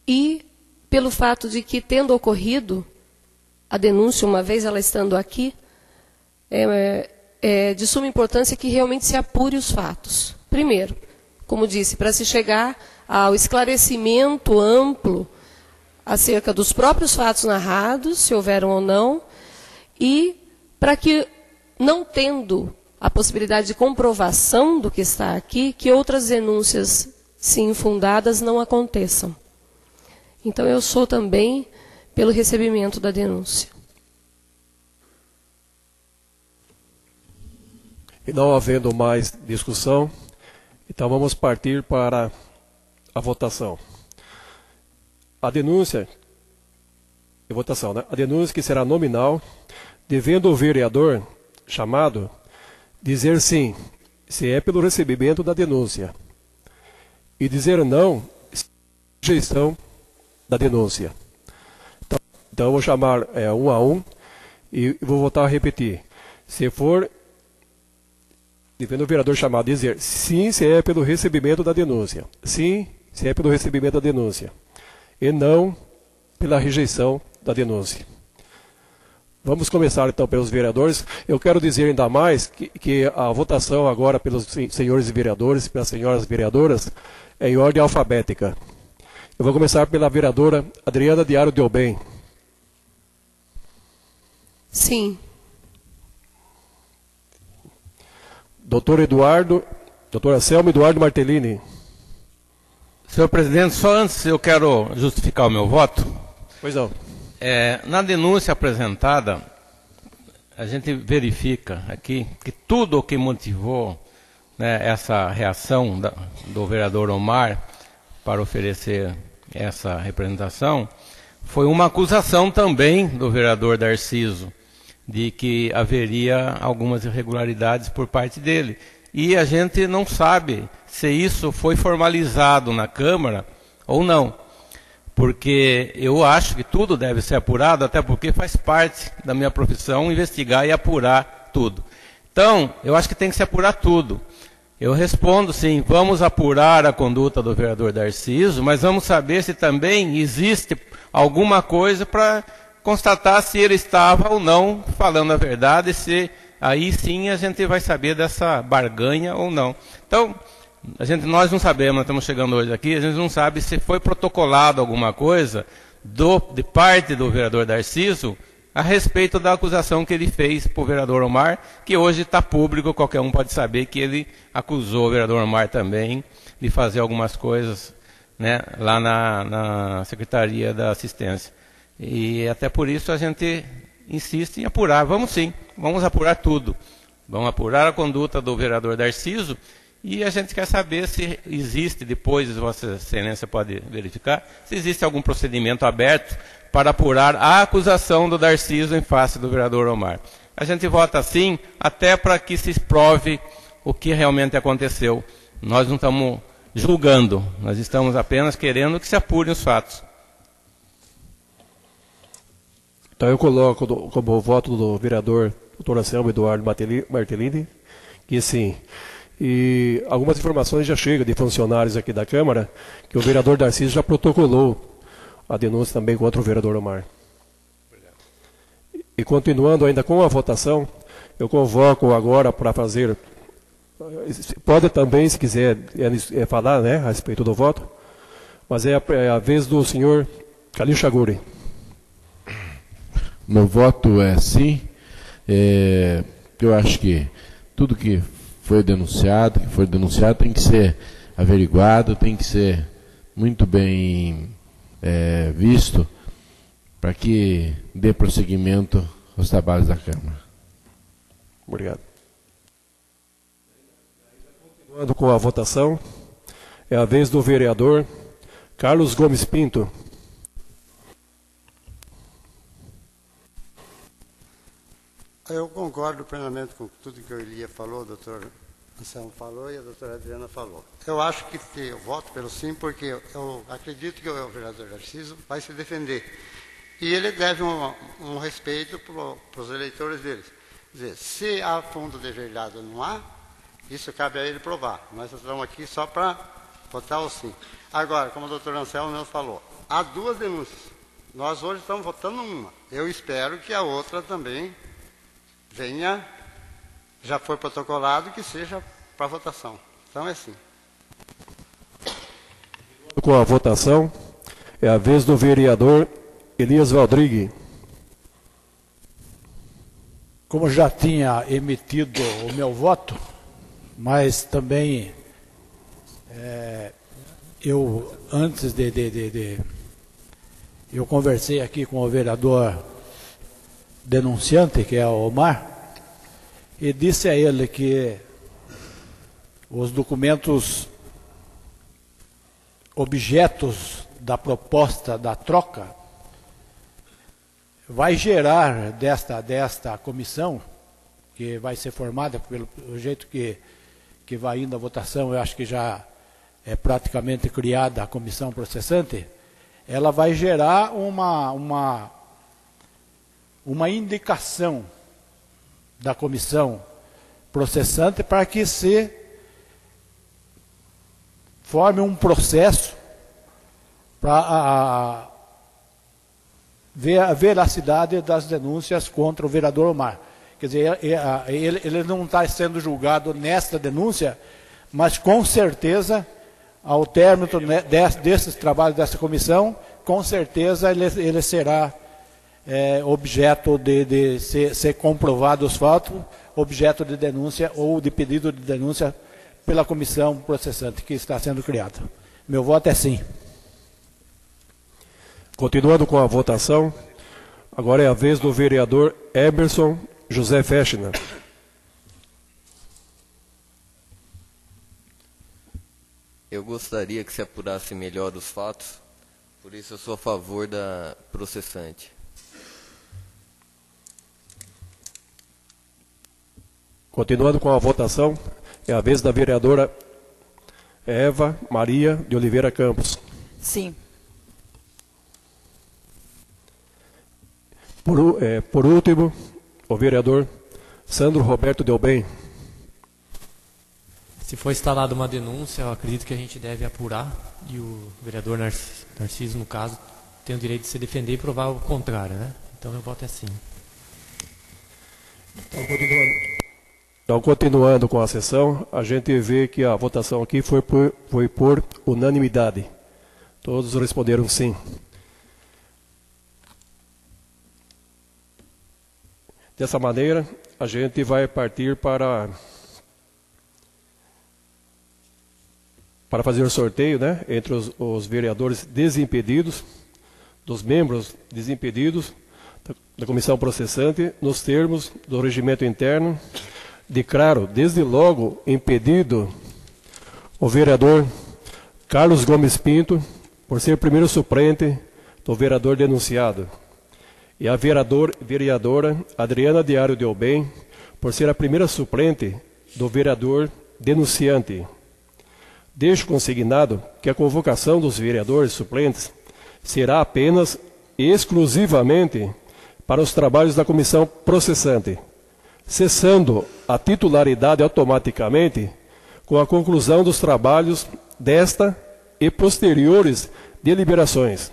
E pelo fato de que, tendo ocorrido a denúncia, uma vez ela estando aqui, é de suma importância que realmente se apure os fatos. Primeiro, como disse, para se chegar ao esclarecimento amplo acerca dos próprios fatos narrados, se houveram ou não, e para que, não tendo a possibilidade de comprovação do que está aqui, que outras denúncias, se infundadas, não aconteçam. Então, eu sou também pelo recebimento da denúncia. E não havendo mais discussão, então vamos partir para a votação. A denúncia, votação, né? A denúncia que será nominal, devendo o vereador chamado dizer sim, se é pelo recebimento da denúncia, e dizer não, se é rejeição da denúncia. Então eu vou chamar um a um e vou voltar a repetir. Se for, devendo o vereador chamado dizer sim, se é pelo recebimento da denúncia. Sim, se é pelo recebimento da denúncia. E não pela rejeição da denúncia. Vamos começar então pelos vereadores. Eu quero dizer ainda mais que a votação agora pelos senhores vereadores e pelas senhoras vereadoras é em ordem alfabética. Eu vou começar pela vereadora Adriana Diário Delbem. Sim. Doutor Anselmo Eduardo Martellini. Senhor presidente, só antes eu quero justificar o meu voto. Pois não. Na denúncia apresentada, a gente verifica aqui que tudo o que motivou, né, essa reação do vereador Omar para oferecer essa representação foi uma acusação também do vereador Darciso de que haveria algumas irregularidades por parte dele. E a gente não sabe se isso foi formalizado na Câmara ou não. Porque eu acho que tudo deve ser apurado, até porque faz parte da minha profissão investigar e apurar tudo. Então, eu acho que tem que se apurar tudo. Eu respondo sim, vamos apurar a conduta do vereador Darciso, mas vamos saber se também existe alguma coisa para constatar se ele estava ou não falando a verdade, se aí sim a gente vai saber dessa barganha ou não. Então, nós não sabemos, nós estamos chegando hoje aqui, a gente não sabe se foi protocolado alguma coisa de parte do vereador Darciso a respeito da acusação que ele fez para o vereador Omar, que hoje está público, qualquer um pode saber que ele acusou o vereador Omar também de fazer algumas coisas, né, lá na Secretaria da Assistência. E até por isso a gente insiste em apurar. Vamos sim, vamos apurar tudo. Vamos apurar a conduta do vereador Darciso. E a gente quer saber se existe, depois Vossa Excelência pode verificar, se existe algum procedimento aberto para apurar a acusação do Darciso em face do vereador Omar. A gente vota sim, até para que se prove o que realmente aconteceu. Nós não estamos julgando, nós estamos apenas querendo que se apurem os fatos. Então eu coloco como voto do vereador Dr. Anselmo Eduardo Martellini, que sim. E algumas informações já chegam de funcionários aqui da Câmara, que o vereador Darciso já protocolou a denúncia também contra o vereador Omar. E continuando ainda com a votação, eu convoco agora para fazer, pode também, se quiser, falar, né, a respeito do voto, mas é a vez do senhor Calil Chaguri. Meu voto é sim. Eu acho que tudo que foi denunciado tem que ser averiguado, tem que ser muito bem visto para que dê prosseguimento aos trabalhos da Câmara. Obrigado. Continuando com a votação, é a vez do vereador Carlos Gomes Pinto. Eu concordo plenamente com tudo que o Elia falou, o doutor Anselmo falou e a doutora Adriana falou. Eu acho que eu voto pelo sim, porque eu acredito que o vereador Darciso vai se defender. E ele deve um respeito para os eleitores deles. Quer dizer, se há fundo de verdade ou não há, isso cabe a ele provar. Nós estamos aqui só para votar o sim. Agora, como o doutor Anselmo mesmo falou, há duas denúncias. Nós hoje estamos votando uma. Eu espero que a outra também venha, já foi protocolado, que seja para votação. Então é assim. Com a votação, é a vez do vereador Elias Valdrigue. Como já tinha emitido o meu voto, mas também eu, antes eu conversei aqui com o vereador denunciante, que é o Omar, e disse a ele que os documentos, objetos da proposta da troca, vai gerar desta comissão, que vai ser formada pelo jeito que vai indo a votação, eu acho que já é praticamente criada a comissão processante, ela vai gerar uma indicação da comissão processante para que se forme um processo para ver a veracidade das denúncias contra o vereador Omar. Quer dizer, ele não está sendo julgado nesta denúncia, mas com certeza, ao término desses trabalhos dessa comissão, com certeza ele será objeto de ser comprovado os fatos, objeto de denúncia ou de pedido de denúncia pela comissão processante que está sendo criada. Meu voto é sim. Continuando com a votação, agora é a vez do vereador Emerson José Fechner. Eu gostaria que se apurasse melhor os fatos, por isso eu sou a favor da processante. Continuando com a votação, é a vez da vereadora Eva Maria de Oliveira Campos. Sim. Por último, o vereador Sandro Roberto Delbem. Se for instalada uma denúncia, eu acredito que a gente deve apurar, e o vereador Narciso, no caso, tem o direito de se defender e provar o contrário, né? Então meu voto é sim. Então, continuando com a sessão, a gente vê que a votação aqui foi por unanimidade. Todos responderam sim. Dessa maneira, a gente vai partir para fazer o sorteio, né, entre os vereadores desimpedidos, dos membros desimpedidos da comissão processante, nos termos do regimento interno. Declaro, desde logo, impedido o vereador Carlos Gomes Pinto, por ser primeiro suplente do vereador denunciado, e a vereadora Adriana Diário Delbem, por ser a primeira suplente do vereador denunciante. Deixo consignado que a convocação dos vereadores suplentes será apenas e exclusivamente para os trabalhos da comissão processante, cessando a titularidade automaticamente com a conclusão dos trabalhos desta e posteriores deliberações.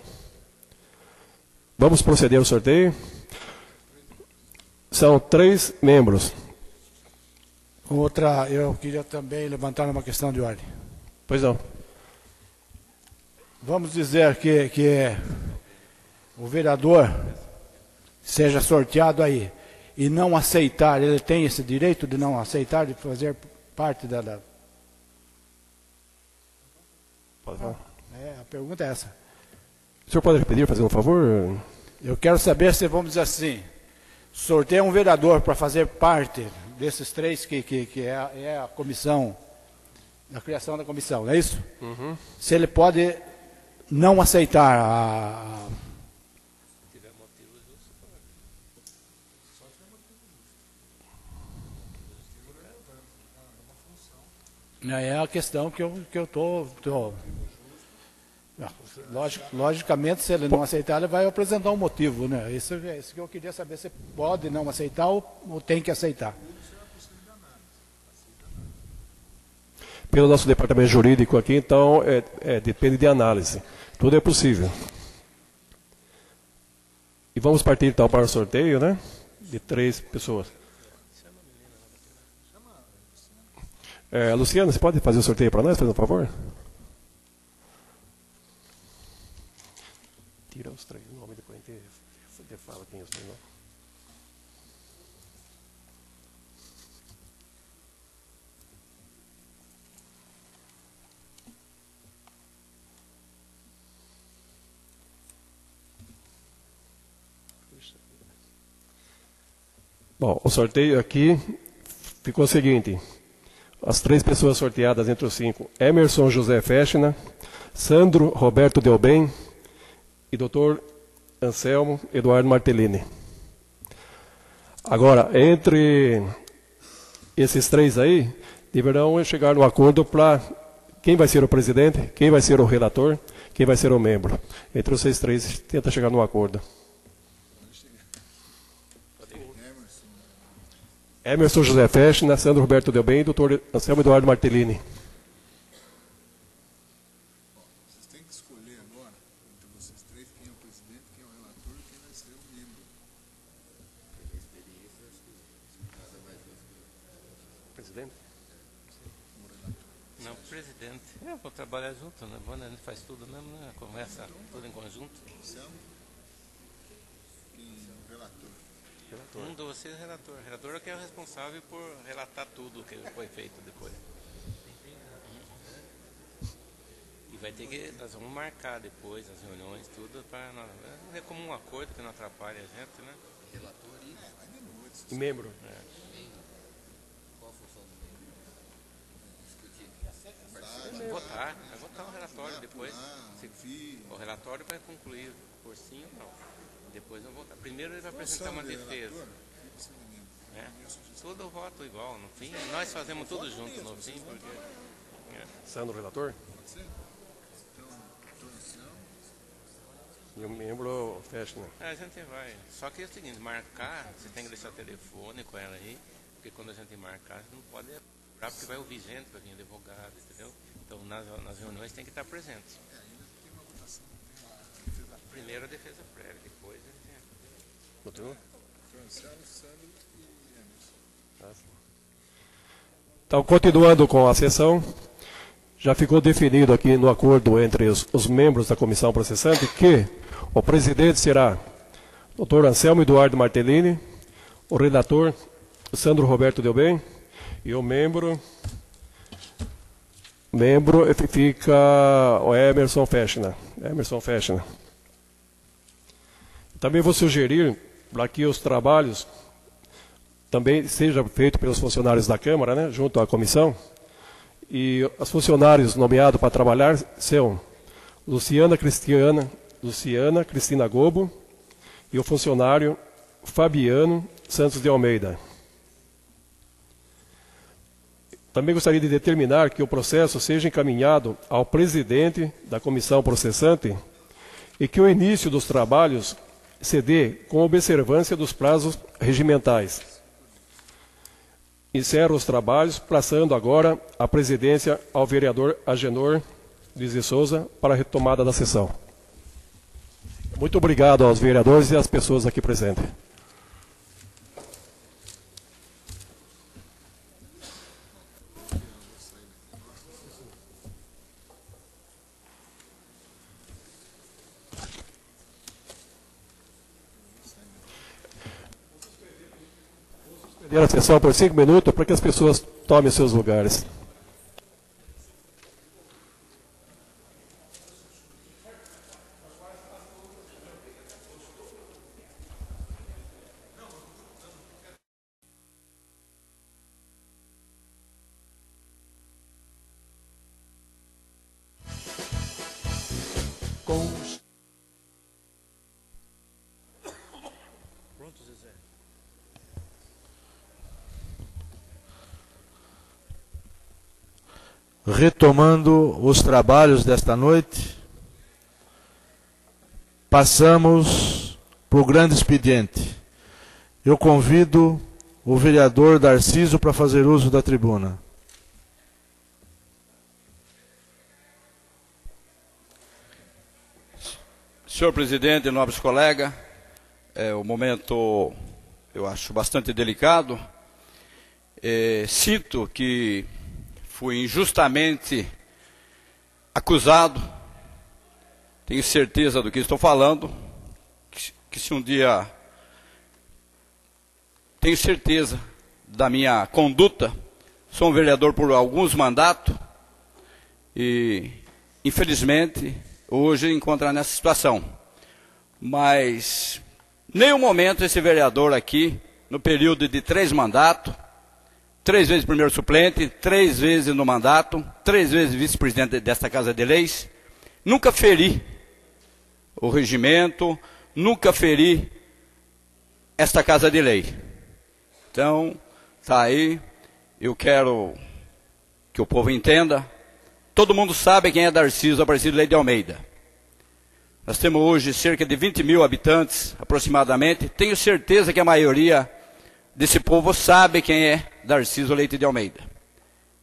Vamos proceder ao sorteio. São 3 membros. Eu queria também levantar uma questão de ordem. Pois não. Vamos dizer que o vereador seja sorteado aí e não aceitar, ele tem esse direito de não aceitar, de fazer parte da... a pergunta é essa. O senhor pode repetir, fazer um favor? Eu quero saber se, vamos dizer assim, sorteia um vereador para fazer parte desses 3 que é a comissão, a criação da comissão, não é isso? Uhum. Se ele pode não aceitar a... É a questão que eu tô... Logicamente, se ele não aceitar, ele vai apresentar um motivo, né? Isso que eu queria saber, se pode não aceitar ou tem que aceitar. Pelo nosso departamento jurídico aqui, então, depende de análise. Tudo é possível. E vamos partir então para o sorteio, né? De 3 pessoas. Luciana, você pode fazer o sorteio para nós, por favor? Tira os 3 nomes, depois a gente fala quem é os 3 nomes. Bom, o sorteio aqui ficou o seguinte. As 3 pessoas sorteadas entre os 5. Emerson José Fechner, Sandro Roberto Delbem e Dr. Anselmo Eduardo Martellini. Agora, entre esses 3 aí, deverão chegar no acordo para quem vai ser o presidente, quem vai ser o relator, quem vai ser o membro. Entre os 3, tenta chegar no acordo. Emerson José Fechner, Sandro Roberto Delbem e Dr. Anselmo Eduardo Martellini. Vocês têm que escolher agora, entre vocês 3, quem é o presidente, quem é o relator e quem vai ser o membro. Presidente? Não, presidente. Eu vou trabalhar junto, né? Bom, a gente faz tudo mesmo, né? Conversa tudo em conjunto. Um de vocês é relator. O relator é que é o responsável por relatar tudo que foi feito depois. E vai ter que, nós vamos marcar depois as reuniões, tudo, para é como um acordo que não atrapalha a gente, né? Relator e membro. Qual a função do membro? Votar. Vai votar o relatório depois. O relatório vai concluir por sim ou não. Depois eu vou votar. Primeiro ele vai apresentar uma defesa. Tudo eu voto igual, no fim. Nós fazemos tudo junto no fim. Porque, Sandro, relator? E o membro fecha, né? A gente vai. Só que é o seguinte, marcar, você tem que deixar o telefone com ela aí, porque quando a gente marcar, a gente não pode apurar, porque vai ouvir gente, vai vir advogado, entendeu? Então nas reuniões tem que estar presentes. Primeiro a defesa prévia, depois a gente... Doutor? Anselmo, Sandro e Emerson. Então, continuando com a sessão, já ficou definido aqui no acordo entre os membros da comissão processante que o presidente será o Dr. Anselmo Eduardo Martellini, o relator Sandro Roberto Delbem e o membro fica o Emerson Fechner. Também vou sugerir para que os trabalhos também sejam feitos pelos funcionários da Câmara, né, junto à comissão. E os funcionários nomeados para trabalhar são Luciana Cristina Gobo e o funcionário Fabiano Santos de Almeida. Também gostaria de determinar que o processo seja encaminhado ao presidente da comissão processante e que o início dos trabalhos se dê com observância dos prazos regimentais. Encerro os trabalhos, passando agora a presidência ao vereador Agenor Luiz de Souza para a retomada da sessão. Muito obrigado aos vereadores e às pessoas aqui presentes. A sessão por 5 minutos para que as pessoas tomem seus lugares. Retomando os trabalhos desta noite, passamos para o grande expediente. Eu convido o vereador Darciso para fazer uso da tribuna. Senhor presidente, nobres colegas, é um momento, eu acho, bastante delicado. Cito que fui injustamente acusado, tenho certeza do que estou falando, que se um dia tenho certeza da minha conduta, sou um vereador por alguns mandatos e, infelizmente, hoje encontrar nessa situação. Mas, nenhum momento esse vereador aqui, no período de 3 mandatos, 3 vezes primeiro suplente, 3 vezes no mandato, 3 vezes vice-presidente desta Casa de Leis, nunca feri o regimento, nunca feri esta Casa de Lei. Então, tá aí, eu quero que o povo entenda. Todo mundo sabe quem é Darciso Aparecido Leite de Almeida. Nós temos hoje cerca de 20 mil habitantes, aproximadamente. Tenho certeza que a maioria desse povo sabe quem é Darciso Leite de Almeida.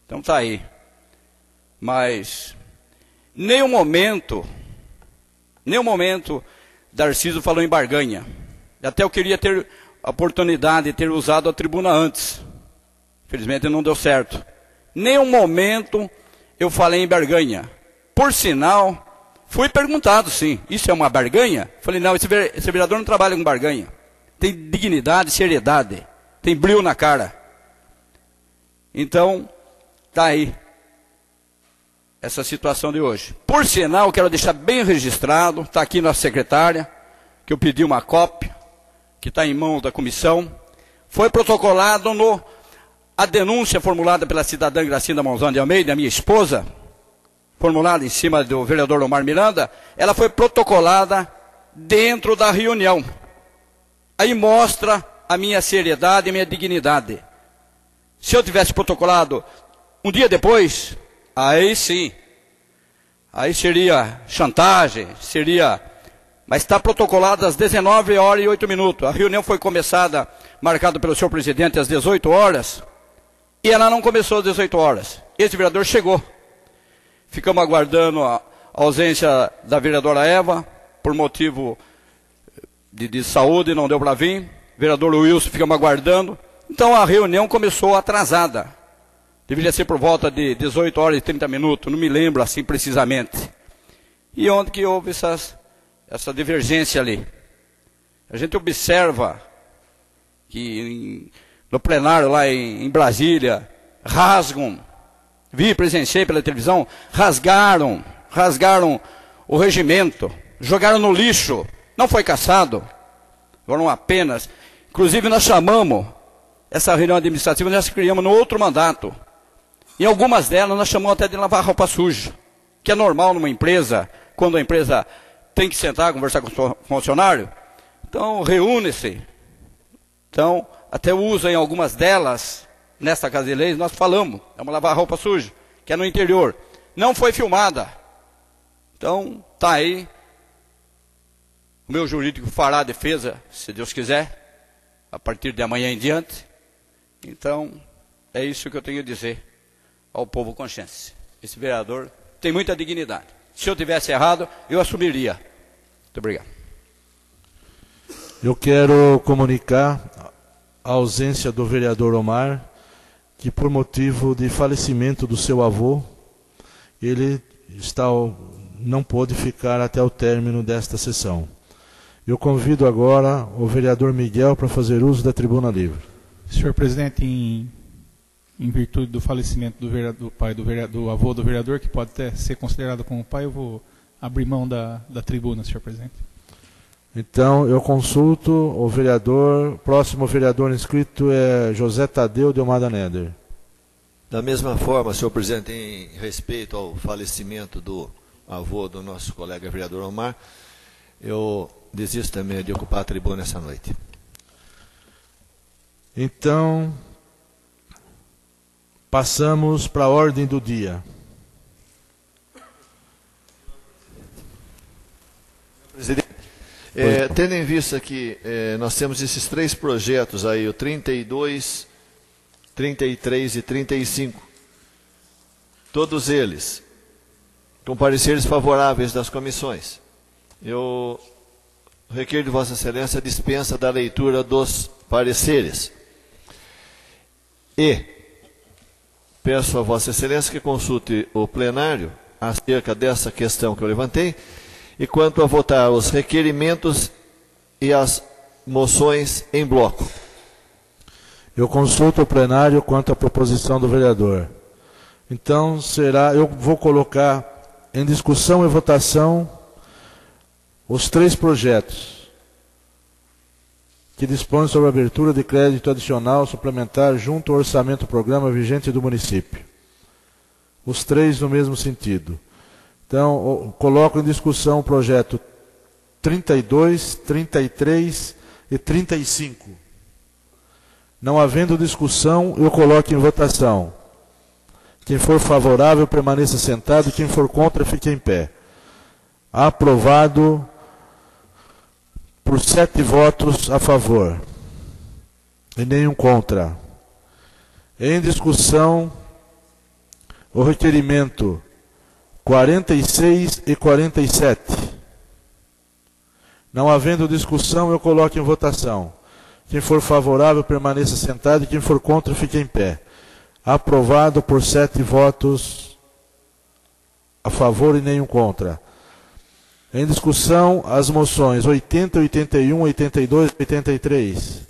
Então tá aí. Mas, nenhum momento, Darciso falou em barganha. Até eu queria ter a oportunidade de ter usado a tribuna antes. Infelizmente não deu certo. Nenhum momento eu falei em barganha. Por sinal, fui perguntado sim, isso é uma barganha? Falei, não, esse vereador não trabalha com barganha. Tem dignidade, seriedade, tem brilho na cara. Então, tá aí essa situação de hoje. Por sinal, quero deixar bem registrado, está aqui nossa secretária, que eu pedi uma cópia, que está em mão da comissão. Foi protocolado a denúncia formulada pela cidadã Gracinda Monzão de Almeida, minha esposa, formulada em cima do vereador Omar Miranda, ela foi protocolada dentro da reunião. Aí mostra a minha seriedade e a minha dignidade. Se eu tivesse protocolado um dia depois, aí sim, aí seria chantagem, seria... Mas está protocolado às 19h08. A reunião foi começada, marcada pelo senhor presidente, às 18 horas, e ela não começou às 18 horas. Esse vereador chegou. Ficamos aguardando a ausência da vereadora Eva, por motivo de saúde, não deu para vir. Vereador Wilson, ficamos aguardando. Então a reunião começou atrasada. Deveria ser por volta de 18h30, não me lembro assim precisamente. E onde que houve essa divergência ali? A gente observa que no plenário lá em Brasília, presenciei pela televisão, rasgaram o regimento, jogaram no lixo, não foi cassado, foram apenas, inclusive nós chamamos, essa reunião administrativa nós criamos no outro mandato, em algumas delas nós chamamos até de lavar roupa suja, que é normal numa empresa, quando a empresa tem que sentar, conversar com o funcionário, então reúne-se, então até usa em algumas delas, nesta Casa de Leis, nós falamos, é uma lavar roupa suja, que é no interior, não foi filmada, então está aí, o meu jurídico fará a defesa, se Deus quiser, a partir de amanhã em diante, então é isso que eu tenho a dizer ao povo consciente. Esse vereador tem muita dignidade. Se eu tivesse errado, eu assumiria. Muito obrigado. Eu quero comunicar a ausência do vereador Omar, que por motivo de falecimento do seu avô, ele não pôde ficar até o término desta sessão. Eu convido agora o vereador Miguel para fazer uso da tribuna livre. Senhor presidente, em virtude do falecimento do avô do vereador, que pode até ser considerado como pai, eu vou abrir mão da tribuna, senhor presidente. Então, eu consulto o vereador, próximo vereador inscrito é José Tadeu de Almada Neder. Da mesma forma, senhor presidente, em respeito ao falecimento do avô do nosso colega vereador Omar, eu desisto também de ocupar a tribuna essa noite. Então, passamos para a ordem do dia. Presidente, tendo em vista que nós temos esses 3 projetos aí, o 32, 33 e 35, todos eles com pareceres favoráveis das comissões. Eu requer de Vossa Excelência a dispensa da leitura dos pareceres. E peço a Vossa Excelência que consulte o plenário acerca dessa questão que eu levantei, e quanto a votar os requerimentos e as moções em bloco. Eu consulto o plenário quanto à proposição do vereador. Então, eu vou colocar em discussão e votação os 3 projetos que dispõem sobre a abertura de crédito adicional suplementar junto ao orçamento programa vigente do município. Os 3 no mesmo sentido. Então, coloco em discussão o projeto 32, 33 e 35. Não havendo discussão, eu coloco em votação. Quem for favorável, permaneça sentado. Quem for contra, fique em pé. Aprovado por 7 votos a favor e nenhum contra. Em discussão, o requerimento 46 e 47. Não havendo discussão, eu coloco em votação. Quem for favorável, permaneça sentado, e quem for contra, fique em pé. Aprovado por 7 votos a favor e nenhum contra. Em discussão, as moções 80, 81, 82 e 83.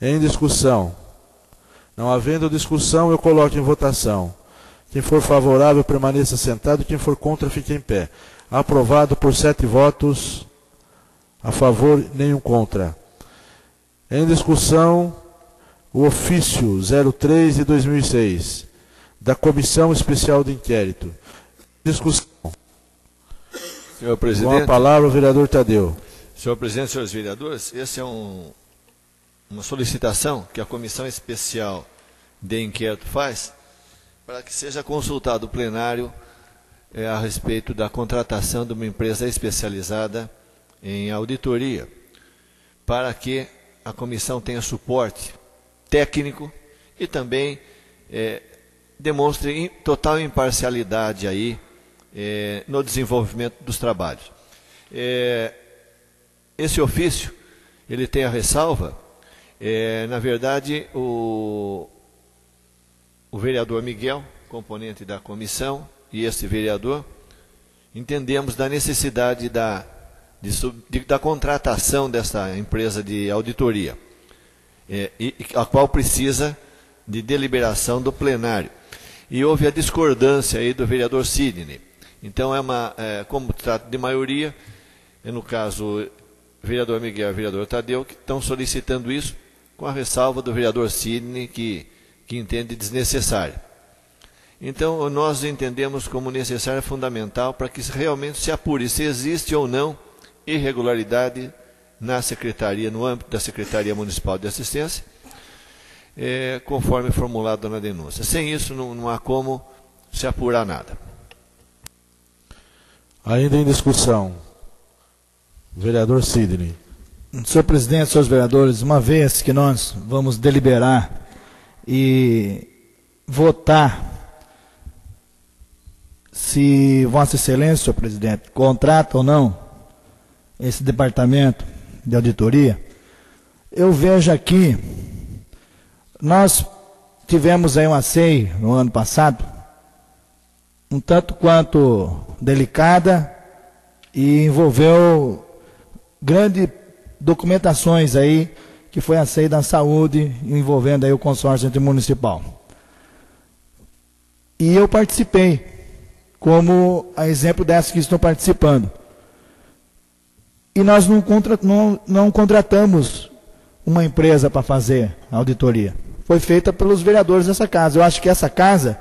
Em discussão. Não havendo discussão, eu coloco em votação. Quem for favorável, permaneça sentado. Quem for contra, fique em pé. Aprovado por 7 votos a favor e nenhum contra. Em discussão, o ofício 03 de 2006, da Comissão Especial de Inquérito. Discussão. Senhor presidente. Com a palavra o vereador Tadeu. Senhor presidente, senhores vereadores, essa é uma solicitação que a Comissão Especial de Inquérito faz para que seja consultado o plenário a respeito da contratação de uma empresa especializada em auditoria, para que a comissão tenha suporte técnico e também demonstre total imparcialidade aí no desenvolvimento dos trabalhos. Esse ofício, ele tem a ressalva, na verdade, o vereador Miguel, componente da comissão, e esse vereador, entendemos da necessidade da contratação dessa empresa de auditoria, a qual precisa de deliberação do plenário. E houve a discordância aí do vereador Sidney. Então, como trata de maioria, no caso, o vereador Miguel e o vereador Tadeu, que estão solicitando isso, com a ressalva do vereador Sidney, que entende desnecessário. Então, nós entendemos como necessário e fundamental para que realmente se apure se existe ou não irregularidade na secretaria, no âmbito da Secretaria Municipal de Assistência, conforme formulado na denúncia. Sem isso, não há como se apurar nada. Ainda em discussão, vereador Sidney. Senhor presidente, senhores vereadores, uma vez que nós vamos deliberar e votar se Vossa Excelência, senhor presidente, contrata ou não esse departamento de auditoria, eu vejo aqui, nós tivemos aí uma CEI no ano passado, um tanto quanto delicada, e envolveu grandes documentações aí, que foi a CEI da saúde, envolvendo aí o consórcio intermunicipal. E eu participei, como a exemplo dessa que estão participando. E nós não contratamos uma empresa para fazer a auditoria. Foi feita pelos vereadores dessa casa. Eu acho que essa casa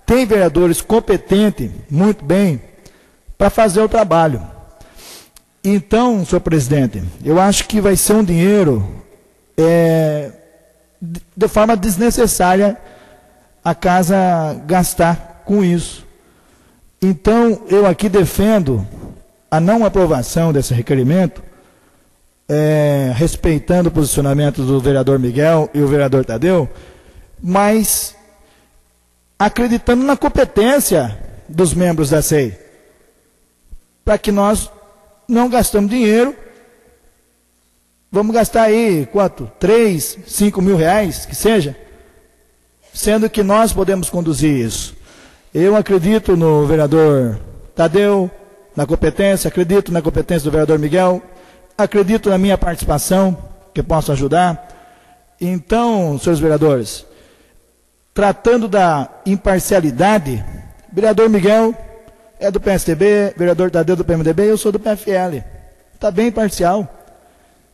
tem vereadores competentes, muito bem, para fazer o trabalho. Então, senhor presidente, eu acho que vai ser um dinheiro de forma desnecessária a casa gastar com isso. Então, eu aqui defendo a não aprovação desse requerimento, respeitando o posicionamento do vereador Miguel e o vereador Tadeu, mas acreditando na competência dos membros da CEI, para que nós não gastamos dinheiro Vamos gastar aí, quanto? 3, 5 mil reais, que seja, sendo que nós podemos conduzir isso. Eu acredito no vereador Tadeu, na competência, acredito na competência do vereador Miguel, acredito na minha participação, que posso ajudar. Então, senhores vereadores, tratando da imparcialidade, vereador Miguel é do PSDB, vereador Tadeu do PMDB, eu sou do PFL. Está bem imparcial.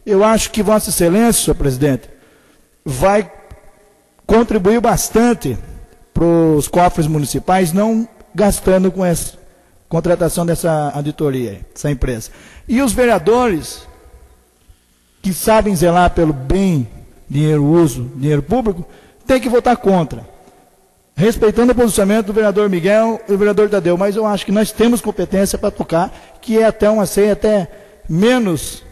Eu acho que Vossa Excelência, senhor presidente, vai contribuir bastante para os cofres municipais, não gastando com essa contratação dessa auditoria, essa empresa. E os vereadores que sabem zelar pelo bem, dinheiro uso, dinheiro público, têm que votar contra, respeitando o posicionamento do vereador Miguel e do vereador Tadeu, mas eu acho que nós temos competência para tocar, que é até uma ceia até menos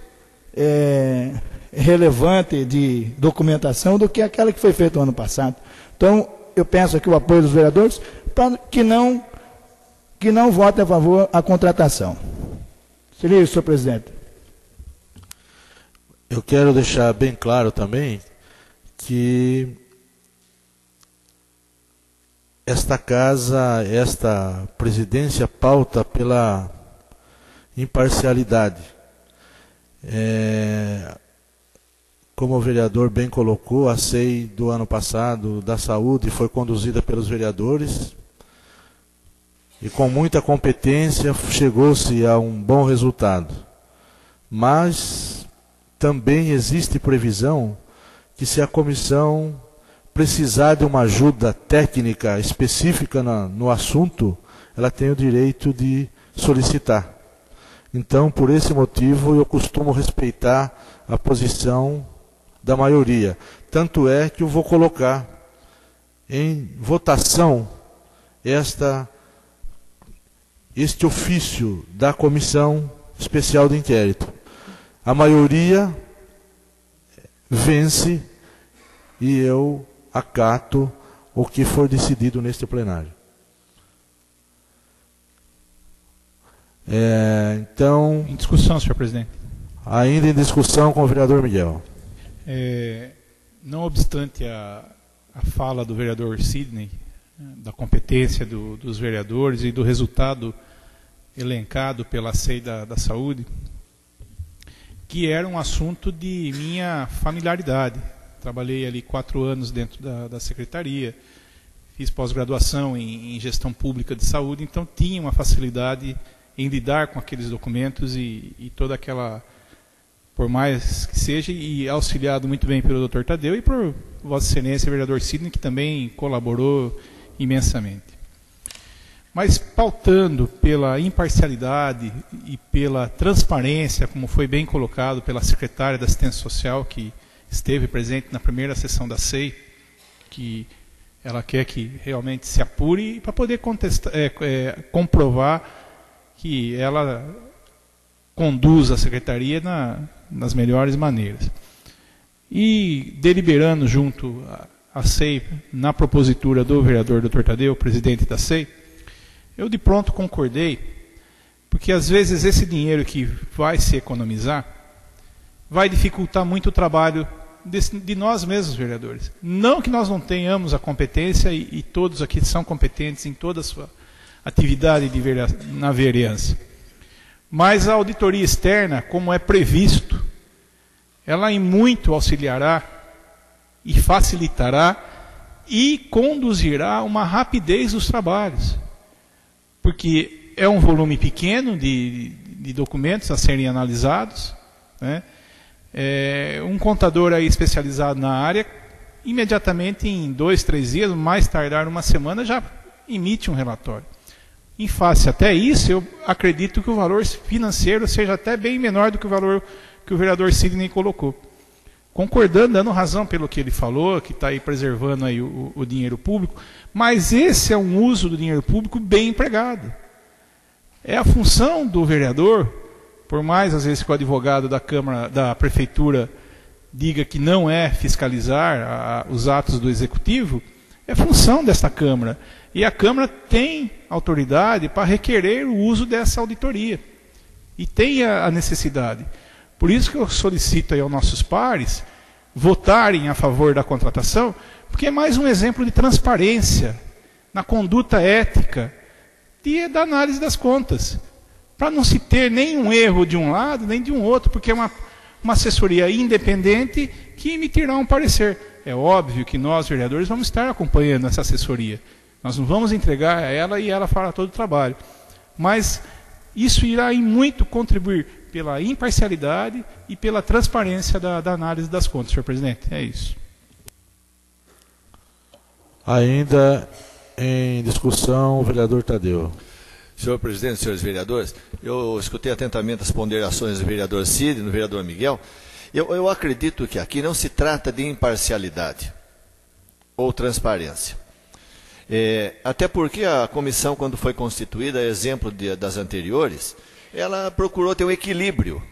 relevante de documentação do que aquela que foi feita no ano passado. Então, eu peço aqui o apoio dos vereadores para que não votem a favor da contratação. Seria isso, senhor presidente. Eu quero deixar bem claro também que esta casa, esta presidência pauta pela imparcialidade. Como o vereador bem colocou, a CEI do ano passado da saúde foi conduzida pelos vereadores e com muita competência chegou-se a um bom resultado. Mas também existe previsão que, se a comissão precisar de uma ajuda técnica específica no assunto, ela tem o direito de solicitar. Então, por esse motivo, eu costumo respeitar a posição da maioria. Tanto é que eu vou colocar em votação este ofício da Comissão Especial de Inquérito. A maioria vence e eu acato o que for decidido neste plenário. Então, em discussão, senhor presidente. Ainda em discussão com o vereador Miguel. Não obstante a fala do vereador Sidney, da competência dos vereadores e do resultado elencado pela CEI da Saúde, que era um assunto de minha familiaridade. Trabalhei ali 4 anos dentro da secretaria, fiz pós-graduação em gestão pública de saúde, então tinha uma facilidade em lidar com aqueles documentos e toda aquela, por mais que seja, e auxiliado muito bem pelo Dr. Tadeu e por Vossa Excelência, vereador Sidney, que também colaborou imensamente. Mas pautando pela imparcialidade e pela transparência, como foi bem colocado pela secretária da Assistência Social, que esteve presente na primeira sessão da CEI, que ela quer que realmente se apure para poder comprovar que ela conduz a secretaria nas melhores maneiras. E deliberando junto à CEI, na propositura do vereador Dr. Tadeu, presidente da CEI, eu de pronto concordei, porque às vezes esse dinheiro que vai se economizar vai dificultar muito o trabalho de nós mesmos, vereadores. Não que nós não tenhamos a competência, e todos aqui são competentes em toda a sua atividade na vereança. Mas a auditoria externa, como é previsto, ela em muito auxiliará e facilitará e conduzirá uma rapidez dos trabalhos. Porque é um volume pequeno de documentos a serem analisados, né? Um contador aí especializado na área, imediatamente em 2, 3 dias, mais tardar uma semana, já emite um relatório. Em face até isso, eu acredito que o valor financeiro seja até bem menor do que o valor que o vereador Sidney colocou. Concordando, dando razão pelo que ele falou, que está aí preservando aí o dinheiro público, mas esse é um uso do dinheiro público bem empregado. É a função do vereador, por mais às vezes que o advogado da Câmara, da Prefeitura, diga que não é fiscalizar os atos do Executivo, é função dessa Câmara. E a Câmara tem autoridade para requerer o uso dessa auditoria. E tem a necessidade. Por isso que eu solicito aí aos nossos pares votarem a favor da contratação, porque é mais um exemplo de transparência na conduta ética da análise das contas, para não se ter nenhum erro de um lado nem de um outro, porque é uma assessoria independente que emitirá um parecer. É óbvio que nós, vereadores, vamos estar acompanhando essa assessoria. Nós não vamos entregar a ela e ela fará todo o trabalho. Mas isso irá em muito contribuir pela imparcialidade e pela transparência da análise das contas, senhor presidente. É isso. Ainda em discussão, o vereador Tadeu. Senhor presidente, senhores vereadores, eu escutei atentamente as ponderações do vereador Cid e do vereador Miguel. Eu acredito que aqui não se trata de imparcialidade ou transparência. Até porque a comissão, quando foi constituída, exemplo das anteriores, ela procurou ter um equilíbrio.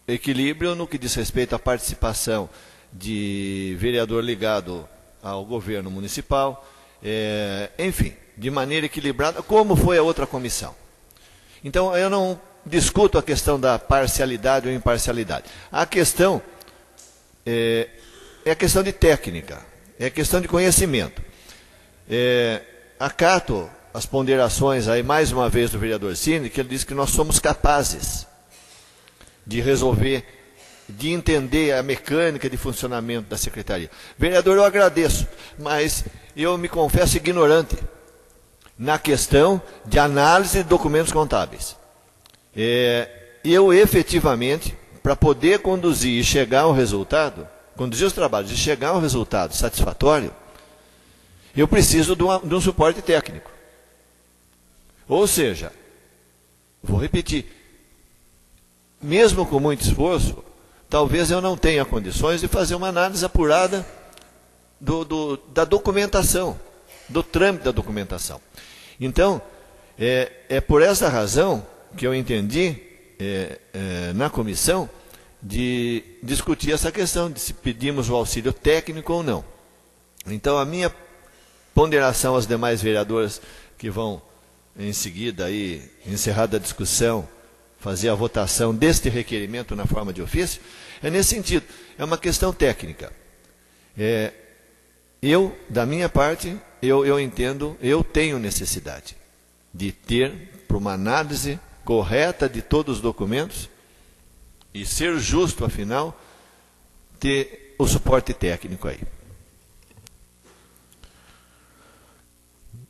Equilíbrio no que diz respeito à participação de vereador ligado ao governo municipal, enfim, de maneira equilibrada, como foi a outra comissão. Então, eu não discuto a questão da parcialidade ou imparcialidade. A questão é a questão de técnica, é a questão de conhecimento. Acato as ponderações aí, mais uma vez, do vereador Cine, que ele diz que nós somos capazes de resolver, de entender a mecânica de funcionamento da secretaria. Vereador, eu agradeço, mas eu me confesso ignorante na questão de análise de documentos contábeis. Eu efetivamente, para poder conduzir e chegar ao resultado, conduzir os trabalhos e chegar ao resultado satisfatório, eu preciso de um suporte técnico. Ou seja, vou repetir, mesmo com muito esforço, talvez eu não tenha condições de fazer uma análise apurada da documentação, do trâmite da documentação. Então, é por essa razão que eu entendi, na comissão, de discutir essa questão, de se pedimos o auxílio técnico ou não. Então, a minha ponderação aos demais vereadores que vão, em seguida, aí, encerrada a discussão, fazer a votação deste requerimento na forma de ofício, é nesse sentido. É uma questão técnica. Da minha parte, eu entendo, eu tenho necessidade de ter, para uma análise correta de todos os documentos, e ser justo, afinal, ter o suporte técnico aí.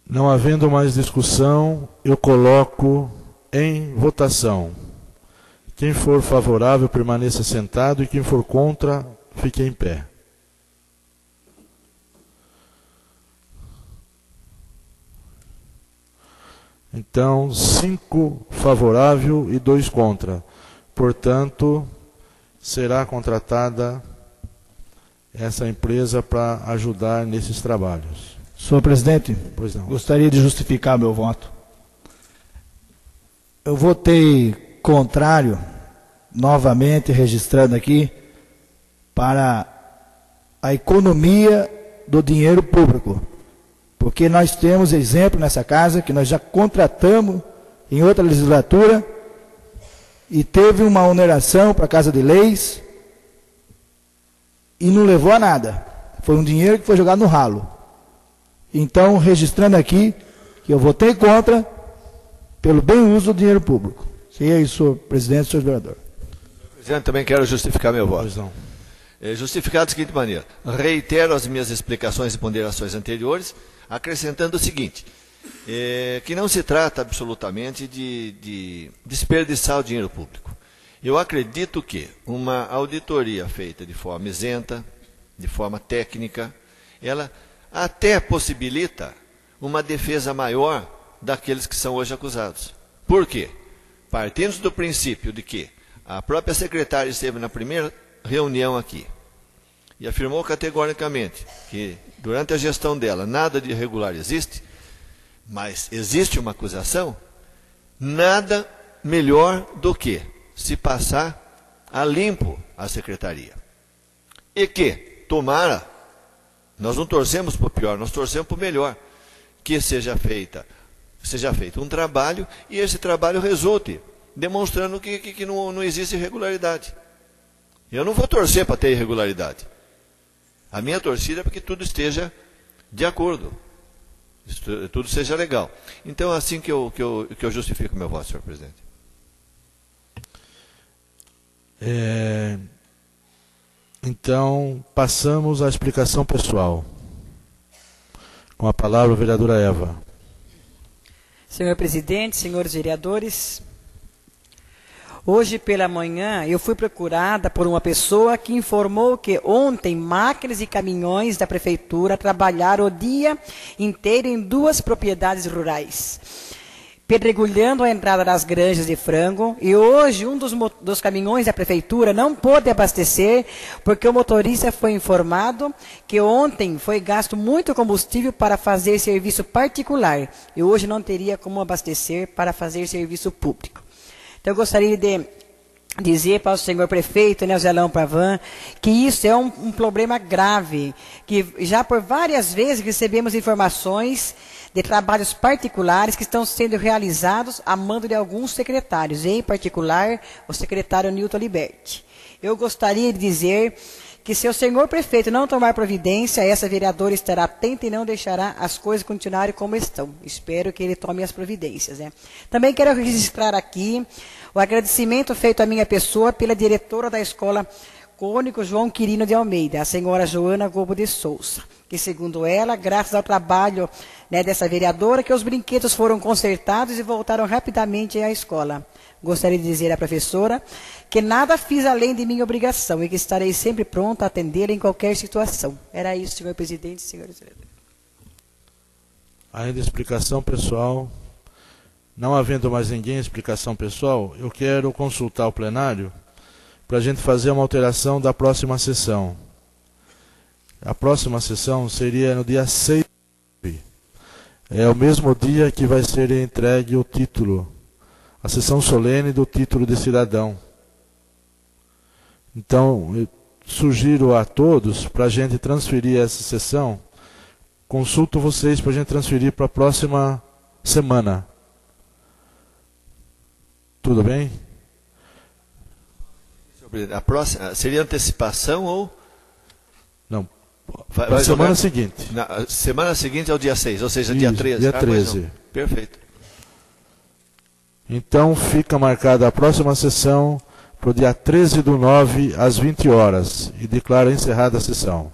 Não havendo mais discussão, eu coloco em votação. Quem for favorável, permaneça sentado, e quem for contra, fique em pé. Então, 5 favorável e 2 contra. Portanto, será contratada essa empresa para ajudar nesses trabalhos. Senhor presidente, pois não. Gostaria de justificar meu voto. Eu votei contrário, novamente registrando aqui, para a economia do dinheiro público. Porque nós temos exemplo nessa casa, que nós já contratamos em outra legislatura, e teve uma oneração para a Casa de Leis, e não levou a nada. Foi um dinheiro que foi jogado no ralo. Então, registrando aqui, que eu votei contra, pelo bem uso do dinheiro público. E é isso, senhor presidente, senhor vereador. Presidente, também quero justificar meu voto. Justificar da seguinte maneira: reitero as minhas explicações e ponderações anteriores, acrescentando o seguinte, que não se trata absolutamente de desperdiçar o dinheiro público. Eu acredito que uma auditoria feita de forma isenta, de forma técnica, ela até possibilita uma defesa maior daqueles que são hoje acusados. Por quê? Partindo do princípio de que a própria secretária esteve na primeira reunião aqui e afirmou categoricamente que durante a gestão dela nada de irregular existe, mas existe uma acusação, nada melhor do que se passar a limpo a secretaria. E que, tomara, nós não torcemos para o pior, nós torcemos para o melhor, que seja feito um trabalho e esse trabalho resulte, demonstrando que não existe irregularidade. Eu não vou torcer para ter irregularidade. A minha torcida é para que tudo esteja de acordo, tudo seja legal. Então é assim que eu justifico o meu voto, senhor presidente. Então, passamos à explicação pessoal. Com a palavra, a vereadora Eva. Senhor presidente, senhores vereadores, hoje pela manhã eu fui procurada por uma pessoa que informou que ontem máquinas e caminhões da prefeitura trabalharam o dia inteiro em 2 propriedades rurais, pedregulhando a entrada das granjas de frango, e hoje um dos caminhões da prefeitura não pôde abastecer porque o motorista foi informado que ontem foi gasto muito combustível para fazer serviço particular e hoje não teria como abastecer para fazer serviço público. Então eu gostaria de dizer para o senhor prefeito, né, o Zé Lão Pavan, que isso é um problema grave, que já por várias vezes recebemos informações de trabalhos particulares que estão sendo realizados a mando de alguns secretários, em particular o secretário Nilton Liberti. Eu gostaria de dizer que se o senhor prefeito não tomar providência, essa vereadora estará atenta e não deixará as coisas continuarem como estão. Espero que ele tome as providências, né? Também quero registrar aqui o agradecimento feito à minha pessoa pela diretora da escola Cônigo João Quirino de Almeida, a senhora Joana Gobo de Souza, que segundo ela, graças ao trabalho, né, dessa vereadora, que os brinquedos foram consertados e voltaram rapidamente à escola. Gostaria de dizer à professora que nada fiz além de minha obrigação e que estarei sempre pronta a atendê-la em qualquer situação. Era isso, senhor presidente, senhores vereadores. Ainda explicação pessoal. Não havendo mais ninguém explicação pessoal, eu quero consultar o plenário para a gente fazer uma alteração da próxima sessão. A próxima sessão seria no dia 6. É o mesmo dia que vai ser entregue o título, a sessão solene do título de cidadão. Então, eu sugiro a todos para a gente transferir essa sessão. Consulto vocês para a gente transferir para a próxima semana. Tudo bem? A próxima seria antecipação ou? Não. Vai semana seguinte. Na semana seguinte é o dia 6, ou seja, Isso, dia 13. Dia 13. Perfeito. Então fica marcada a próxima sessão para o dia 13/9, às 20 horas. E declaro encerrada a sessão.